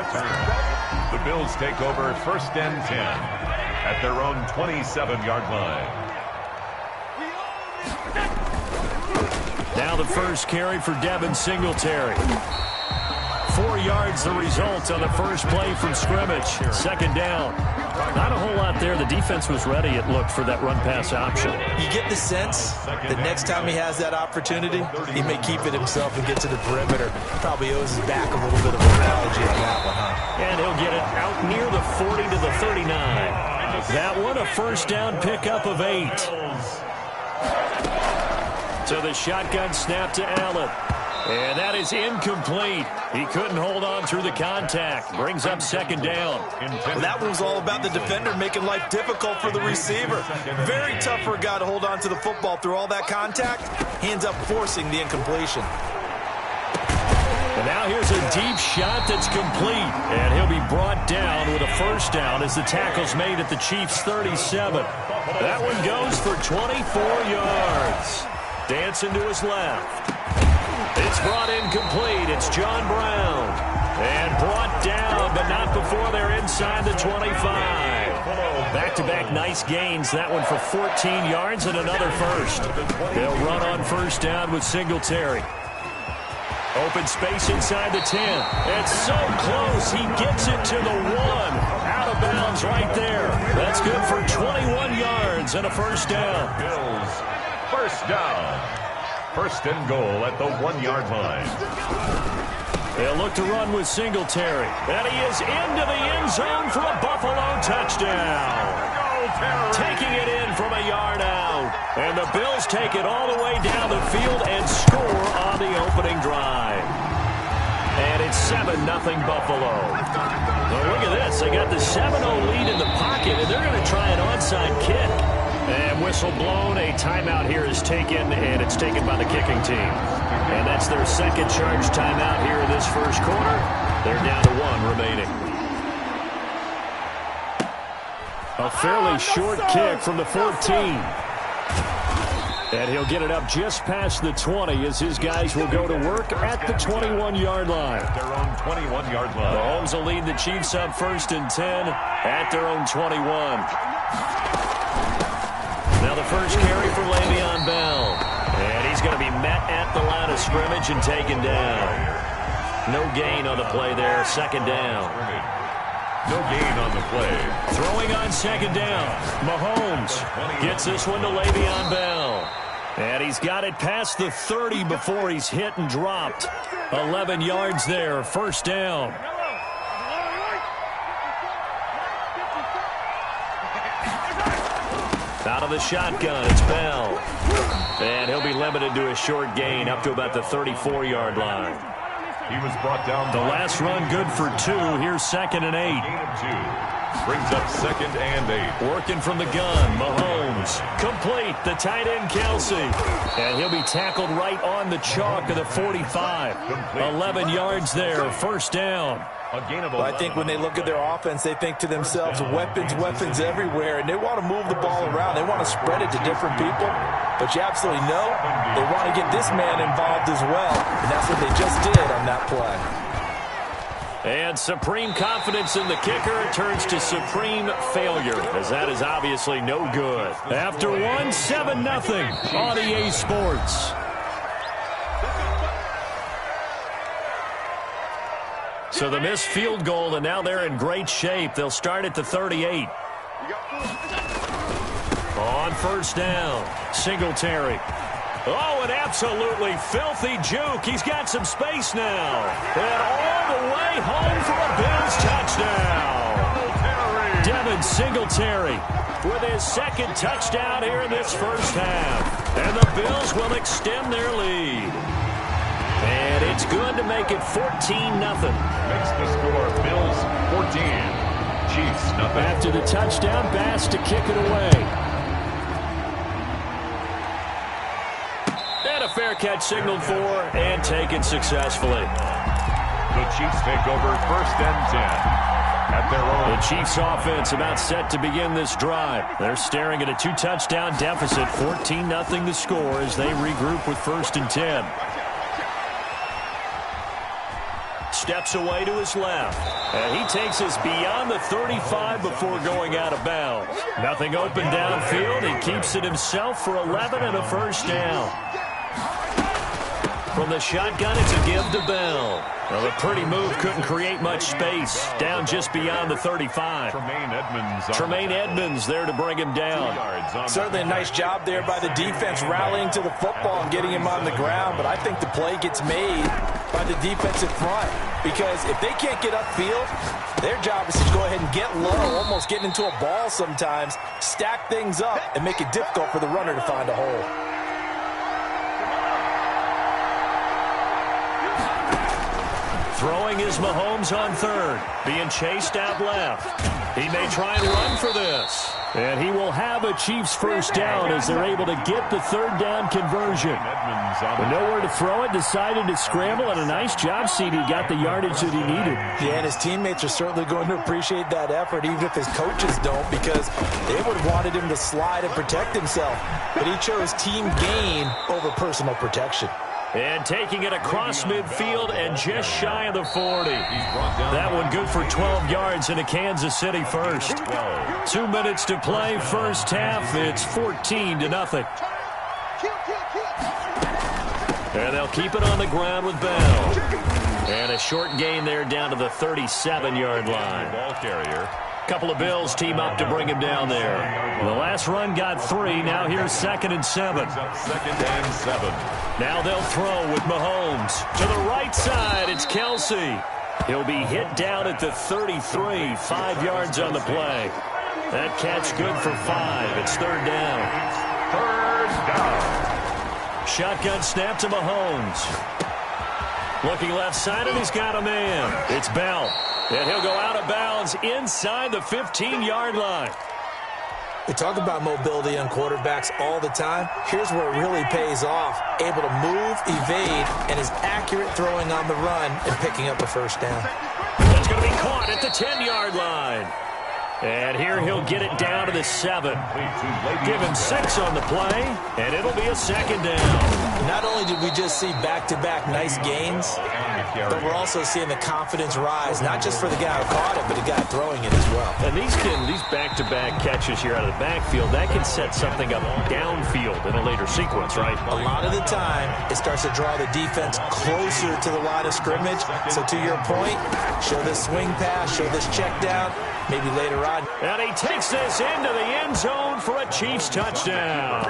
The Bills take over 1st and 10 at their own 27-yard line. Now the first carry for Devin Singletary. 4 yards the result on the first play from scrimmage. 2nd down. Not a whole lot there. The defense was ready, it looked, for that run-pass option. You get the sense that next time he has that opportunity, he may keep it himself and get to the perimeter. Probably owes his back a little bit of an apology on that one, huh? And he'll get it out near the 40 to the 39. That one a first down pickup of 8. So the shotgun snap to Allen. And that is incomplete. He couldn't hold on through the contact. Brings up 2nd down. Well, that one was all about the defender making life difficult for the receiver. Very tough for a guy to hold on to the football through all that contact. He ends up forcing the incompletion. And now here's a deep shot that's complete. And he'll be brought down with a first down as the tackle's made at the Chiefs' 37. That one goes for 24 yards. Dancing to his left. It's brought in complete. It's John Brown. And brought down, but not before they're inside the 25. Back-to-back nice gains. That one for 14 yards and another first. They'll run on first down with Singletary. Open space inside the 10. It's so close. He gets it to the 1. Out of bounds right there. That's good for 21 yards and a first down. Bills, first down. 1st and goal at the 1-yard line. They'll look to run with Singletary. And he is into the end zone for a Buffalo touchdown. Taking it in from a yard out. And the Bills take it all the way down the field and score on the opening drive. And it's 7-0 Buffalo. Well, look at this. They got the 7-0 lead in the pocket, and they're going to try an onside kick. And whistle blown. A timeout here is taken, and it's taken by the kicking team. And that's their second charge timeout here in this first quarter. They're down to 1 remaining. A fairly short kick from the 14. And he'll get it up just past the 20 as his guys will go to work at the 21-yard line. Their own 21-yard line. Mahomes will lead the Chiefs up 1st and 10 at their own 21. Now the first carry for Le'Veon Bell. And he's going to be met at the line of scrimmage and taken down. No gain on the play there. Second down. No gain on the play. Throwing on second down. Mahomes gets this one to Le'Veon Bell. And he's got it past the 30 before he's hit and dropped. 11 yards there. First down. Out of the shotgun, it's Bell. And he'll be limited to a short gain up to about the 34-yard line. He was brought down. The last run good for 2. Here's 2nd and 8. Gain of 2. Brings up 2nd and 8. Working from the gun, Mahomes. Complete, the tight end, Kelsey. And he'll be tackled right on the chalk of the 45. 11 yards there, first down. Well, I think when they look at their offense, they think to themselves, weapons everywhere, and they want to move the ball around. They want to spread it to different people, but you absolutely know they want to get this man involved as well, and that's what they just did on that play. And supreme confidence in the kicker turns to supreme failure, as that is obviously no good. After 7-0 on EA Sports. So the missed field goal, and now they're in great shape. They'll start at the 38. On first down, Singletary. Oh, an absolutely filthy juke. He's got some space now. And all the way home for a Bills touchdown. Devin Singletary with his second touchdown here in this first half. And the Bills will extend their lead. And it's good to make it 14-0. Makes the score Bills 14, Chiefs nothing. After the touchdown, Bass to kick it away. And a fair catch signaled for and taken successfully. The Chiefs take over 1st and 10 at their own. The Chiefs offense about set to begin this drive. They're staring at a 2-touchdown deficit, 14-0 the score as they regroup with 1st and 10. Steps away to his left. And he takes us beyond the 35 before going out of bounds. Nothing open downfield. He keeps it himself for 11 and a first down. From the shotgun, it's a give to Bell. Well, a pretty move couldn't create much space. Down just beyond the 35. Tremaine Edmonds there to bring him down. Certainly a nice job there by the defense rallying to the football and getting him on the ground. But I think the play gets made by the defensive front. Because if they can't get upfield, their job is to go ahead and get low, almost getting into a ball sometimes, stack things up, and make it difficult for the runner to find a hole. Throwing is Mahomes on third, being chased out left. He may try and run for this. And he will have a Chiefs first down as they're able to get the 3rd down conversion. But nowhere to throw it, decided to scramble, and a nice job, CD. Got the yardage that he needed. Yeah, and his teammates are certainly going to appreciate that effort, even if his coaches don't, because they would have wanted him to slide and protect himself. But he chose team gain over personal protection. And taking it across midfield and just shy of the 40. That one good for 12 yards into Kansas City first. 2 minutes to play, first half. It's 14-0. And they'll keep it on the ground with Bell. And a short gain there down to the 37-yard line. Ball carrier. Couple of Bills team up to bring him down there. The last run got 3. Now here's 2nd and 7. 2nd and 7. Now they'll throw with Mahomes. To the right side, it's Kelsey. He'll be hit down at the 33. 5 yards on the play. That catch good for 5. It's 3rd down. Third down. Shotgun snap to Mahomes. Looking left side, and he's got a man. It's Bell. And he'll go out of bounds inside the 15-yard line. We talk about mobility on quarterbacks all the time. Here's where it really pays off. Able to move, evade, and is accurate throwing on the run and picking up a first down. That's going to be caught at the 10-yard line. And here he'll get it down to the 7. Give him 6 on the play, and it'll be a second down. Not only did we just see back-to-back nice gains, but we're also seeing the confidence rise, not just for the guy who caught it, but the guy throwing it as well. And these back-to-back catches here out of the backfield, that can set something up downfield in a later sequence, right? A lot of the time, it starts to draw the defense closer to the line of scrimmage. So to your point, show this swing pass, show this check down, maybe later on. And he takes this into the end zone for a Chiefs touchdown.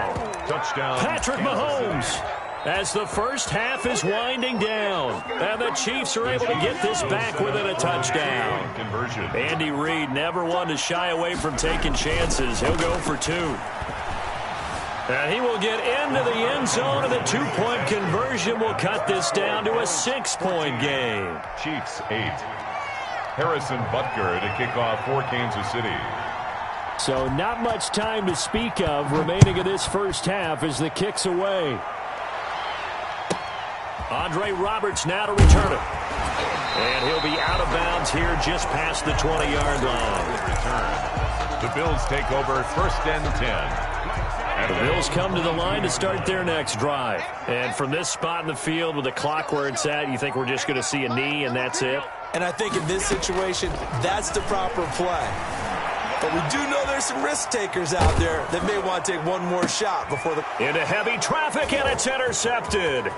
Touchdown. Patrick Mahomes. As the first half is winding down, and the Chiefs are able to get this back within a touchdown. Conversion. Andy Reid never one to shy away from taking chances. He'll go for 2. And he will get into the end zone, and the 2-point conversion will cut this down to a 6-point game. Chiefs 8. Harrison Butker to kick off for Kansas City. So not much time to speak of remaining in this first half as the kick's away. Andre Roberts now to return it. And he'll be out of bounds here just past the 20-yard line. The Bills take over first and 10. The Bills come to the line to start their next drive. And from this spot in the field with the clock where it's at, you think we're just going to see a knee and that's it? And I think in this situation, that's the proper play. But we do know there's some risk takers out there that may want to take one more shot before the... Into heavy traffic, and it's intercepted.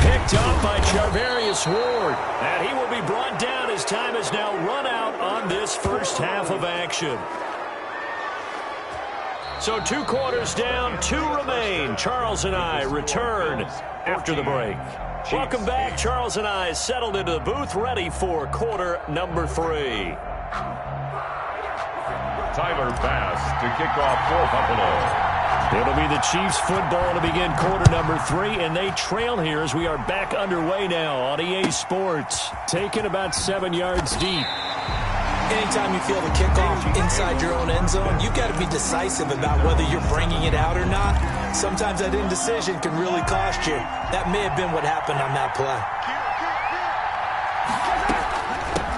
Picked up by Charvarius Ward. And he will be brought down as time is now run out on this first half of action. So 2 quarters down, 2 remain. Charles and I return after the break. Welcome back. Charles and I settled into the booth, ready for quarter number 3. Tyler Bass to kick off for Buffalo. It'll be the Chiefs football to begin quarter number 3, and they trail here as we are back underway now on EA Sports. Taken about 7 yards deep. Anytime you feel the kickoff inside your own end zone, you've got to be decisive about whether you're bringing it out or not. Sometimes that indecision can really cost you. That may have been what happened on that play.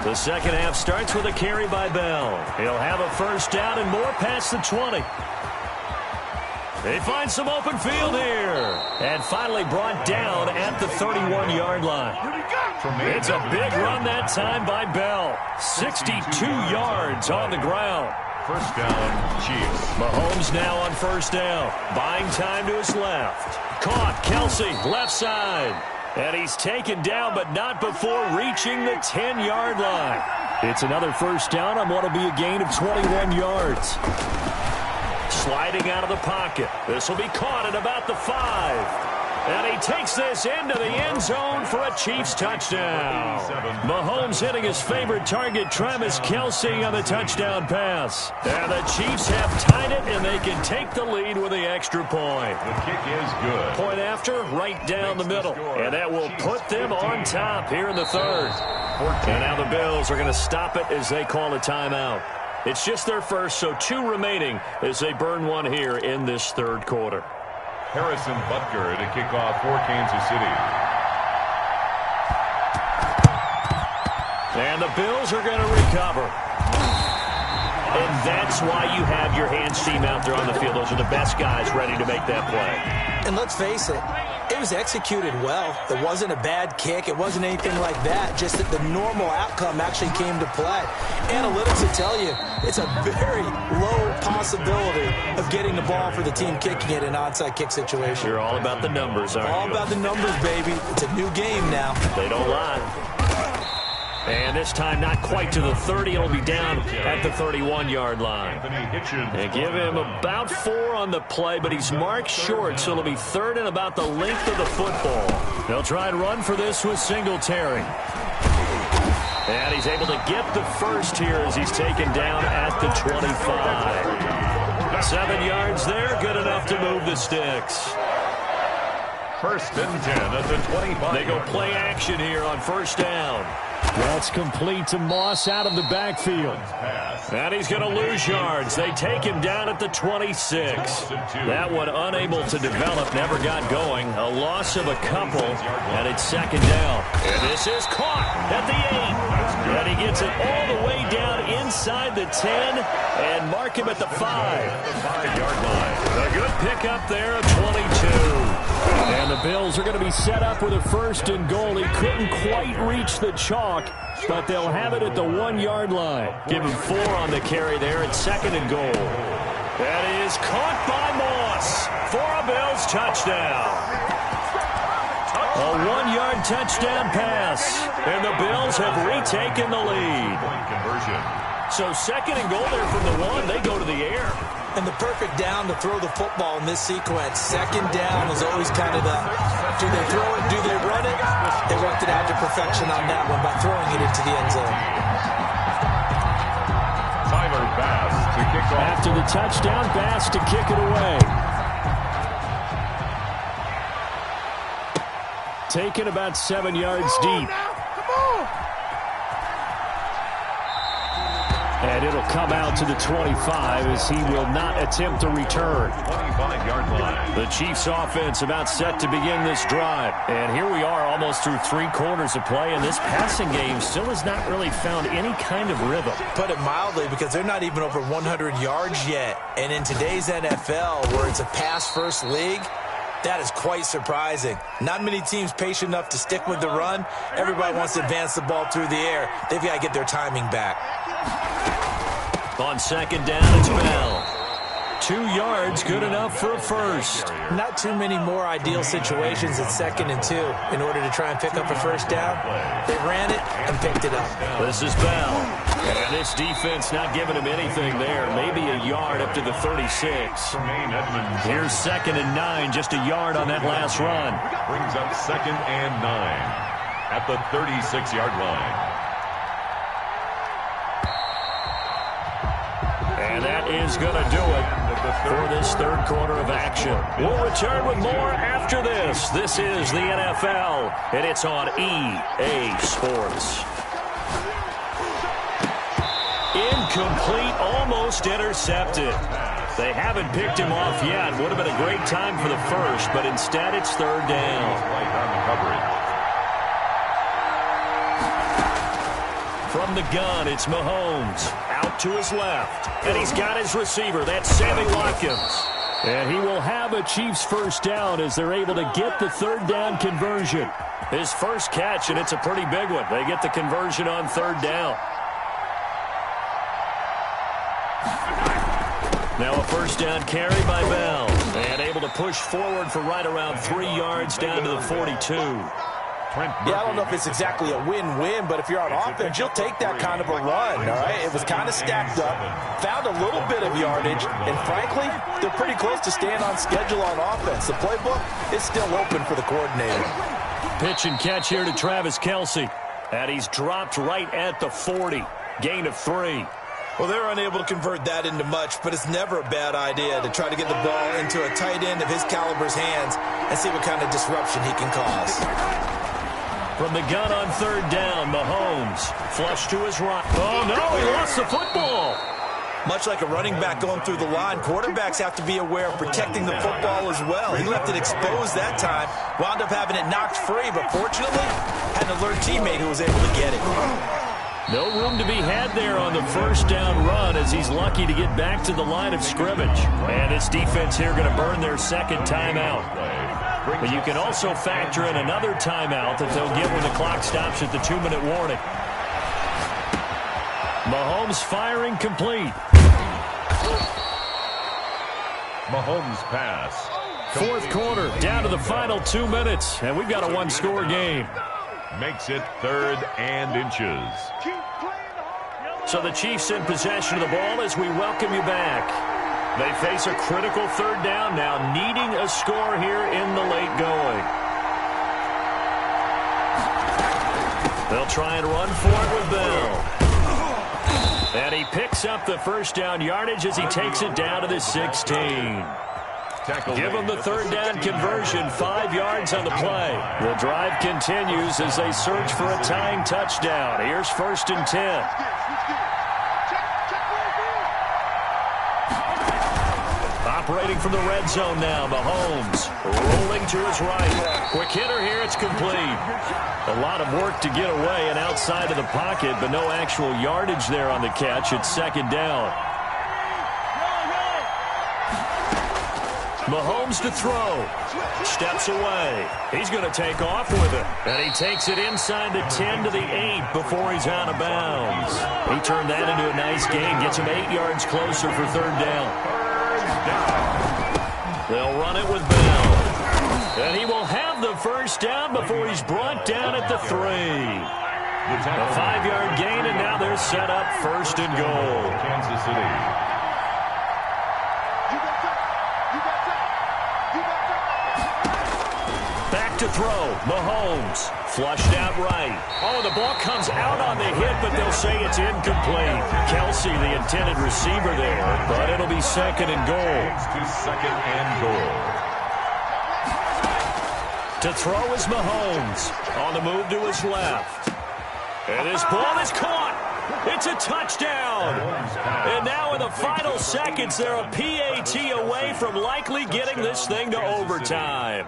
The second half starts with a carry by Bell. He'll have a first down and more past the 20. They find some open field here. And finally brought down at the 31-yard line. It's a big run that time by Bell. 62 yards on the ground. First down, Chiefs. Mahomes now on first down. Buying time to his left. Caught, Kelsey, left side. And he's taken down, but not before reaching the 10-yard line. It's another first down on what will be a gain of 21 yards. Sliding out of the pocket. This will be caught at about the 5. And he takes this into the end zone for a Chiefs touchdown. Mahomes hitting his favorite target, Travis Kelce, on the touchdown pass. And the Chiefs have tied it, and they can take the lead with the extra point. The kick is good. Point after, right down the middle. And that will put them on top here in the third. And now the Bills are going to stop it as they call a timeout. It's just their first, so 2 remaining as they burn one here in this third quarter. Harrison Butker to kick off for Kansas City. And the Bills are going to recover. And that's why you have your hands team out there on the field. Those are the best guys ready to make that play. And let's face it, it was executed well. It wasn't a bad kick. It wasn't anything like that. Just that the normal outcome actually came to play. Analytics will tell you it's a very low possibility of getting the ball for the team kicking it in an onside kick situation. You're all about the numbers, aren't you? All about the numbers, baby. It's a new game now. They don't lie. And this time not quite to the 30. It'll be down at the 31-yard line. They give him about 4 on the play, but he's marked short, so it'll be third and about the length of the football. They'll try and run for this with Singletary. And he's able to get the first here as he's taken down at the 25. 7 yards there, good enough to move the sticks. 1st and 10 at the 25. They go play action here on 1st down. That's complete to Moss out of the backfield. And he's going to lose yards. They take him down at the 26. That one unable to develop, never got going. A loss of a couple, and it's 2nd down. And this is caught at the 8. And he gets it all the way down inside the 10 and mark him at the 5. 5-yard line. A good pickup there of 22. And the Bills are going to be set up with a 1st and goal. He couldn't quite reach the chalk, but they'll have it at the 1-yard line. Give him 4 on the carry there at 2nd and goal. That is caught by Moss for a Bills touchdown. A 1-yard touchdown pass, and the Bills have retaken the lead. So 2nd and goal there from the 1. They go to the air. And the perfect down to throw the football in this sequence. 2nd down is always kind of the, do they throw it, do they run it? They worked it out to perfection on that one by throwing it into the end zone. Tyler Bass to kick off. After the touchdown, Bass to kick it away. Taken about 7 yards deep. And it'll come out to the 25 as he will not attempt to return. 25-yard line. The Chiefs offense about set to begin this drive. And here we are almost through 3 quarters of play, and this passing game still has not really found any kind of rhythm. Put it mildly, because they're not even over 100 yards yet. And in today's NFL, where it's a pass-first league, that is quite surprising. Not many teams patient enough to stick with the run. Everybody wants to advance the ball through the air. They've got to get their timing back. On 2nd down, it's Bell. 2 yards, good enough for a 1st. Not too many more ideal situations at 2nd and 2 in order to try and pick up a 1st down. They ran it and picked it up. This is Bell. And this defense not giving him anything there. Maybe a yard up to the 36. Here's 2nd and 9, just a yard on that last run. Brings up 2nd and 9 at the 36-yard line. And that is going to do it for this 3rd quarter of action. We'll return with more after this. This is the NFL, and it's on EA Sports. Incomplete, almost intercepted. They haven't picked him off yet. Would have been a great time for the 1st, but instead it's 3rd down. Right on the coverage. From the gun, it's Mahomes. Out to his left. And he's got his receiver. That's Sammy Watkins. And he will have a Chiefs 1st down as they're able to get the 3rd down conversion. His first catch, and it's a pretty big one. They get the conversion on 3rd down. Now a 1st down carry by Bell. And able to push forward for right around 3 yards down to the 42. Yeah, I don't know if it's exactly a win-win, but if you're on offense, you'll take that kind of a run, all right? It was kind of stacked up, found a little bit of yardage, and frankly, they're pretty close to staying on schedule on offense. The playbook is still open for the coordinator. Pitch and catch here to Travis Kelce. And he's dropped right at the 40. Gain of 3. Well, they're unable to convert that into much, but it's never a bad idea to try to get the ball into a tight end of his caliber's hands and see what kind of disruption he can cause. From the gun on 3rd down, Mahomes. Flush to his right. Oh, no, he lost the football. Much like a running back going through the line, quarterbacks have to be aware of protecting the football as well. He left it exposed that time, wound up having it knocked free, but fortunately, had an alert teammate who was able to get it. No room to be had there on the 1st down run as he's lucky to get back to the line of scrimmage. And this defense here going to burn their 2nd timeout. But you can also factor in another timeout that they'll give when the clock stops at the 2-minute warning. Mahomes firing complete. Mahomes pass. 4th quarter, down to the final 2 minutes, and we've got a 1-score game. Makes it 3rd and inches. So the Chiefs in possession of the ball as we welcome you back. They face a critical 3rd down now, needing a score here in the late going. They'll try and run for it with Bell. And he picks up the first down yardage as he takes it down to the 16. Give him the third down conversion, 5 yards on the play. The drive continues as they search for a tying touchdown. Here's 1st and 10. Operating from the red zone now, Mahomes rolling to his right. Quick hitter here, it's complete. A lot of work to get away and outside of the pocket, but no actual yardage there on the catch. It's 2nd down. Mahomes to throw. Steps away. He's going to take off with it. And he takes it inside the 10 to the 8 before he's out of bounds. He turned that into a nice gain. Gets him 8 yards closer for 3rd down. They'll run it with Bell. And he will have the first down before he's brought down at the 3. A 5-yard gain, and now they're set up 1st and goal. Kansas City. Back to throw. Mahomes. Flushed out right. Oh, the ball comes out on the hit, but they'll say it's incomplete. Kelsey, the intended receiver there, but it'll be 2nd and goal. To 2nd and goal. To throw is Mahomes. On the move to his left. And his ball is caught. It's a touchdown. And now in the final seconds, they're a PAT away from likely getting this thing to overtime.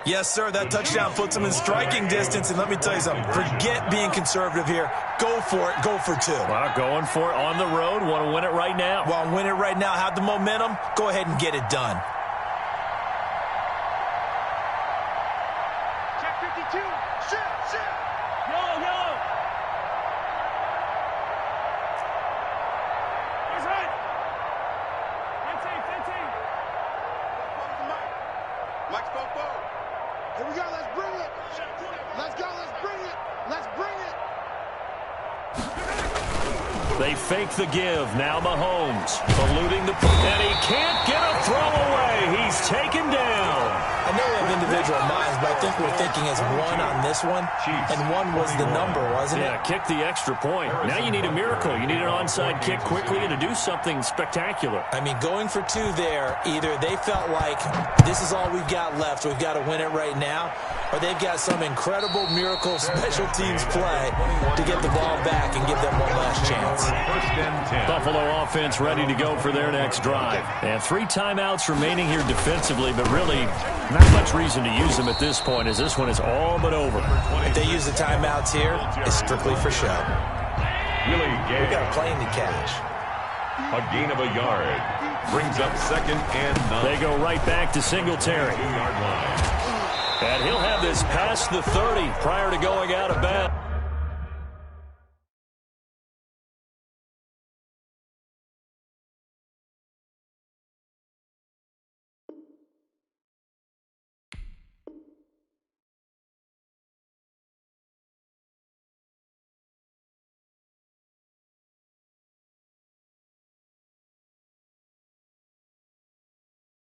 Yes, sir, that touchdown puts them in striking distance. And let me tell you something, forget being conservative here. Go for it. Go for 2. Well, going for it on the road. Want to win it right now. Want to win it right now. Have the momentum. Go ahead and get it done. Check 52. Shit. Yo. He's right. 15. Mike's go forward. Here we go, let's bring it. Let's go, let's bring it. Let's bring it. They fake the give. Now Mahomes eluding the... And he can't get a throw away. He's taken down. I know we have individual minds, but I think we're thinking as 1 on this one, and 1 was the number, wasn't it? Yeah, kick the extra point. Now you need a miracle. You need an onside kick quickly and to do something spectacular. I mean, going for 2 there, either they felt like this is all we've got left, we've got to win it right now, or they've got some incredible miracle special teams play to get the ball back and give them one last chance. Buffalo offense ready to go for their next drive. And 3 timeouts remaining here defensively, but really not much reason to use them at this point, as this one is all but over. If they use the timeouts here, it's strictly for show. Willie Gay. We've got a plane to catch. A gain of a yard. Brings up 2nd and 9. They go right back to Singletary. 2-yard line. And he'll have this past the 30 prior to going out of bounds.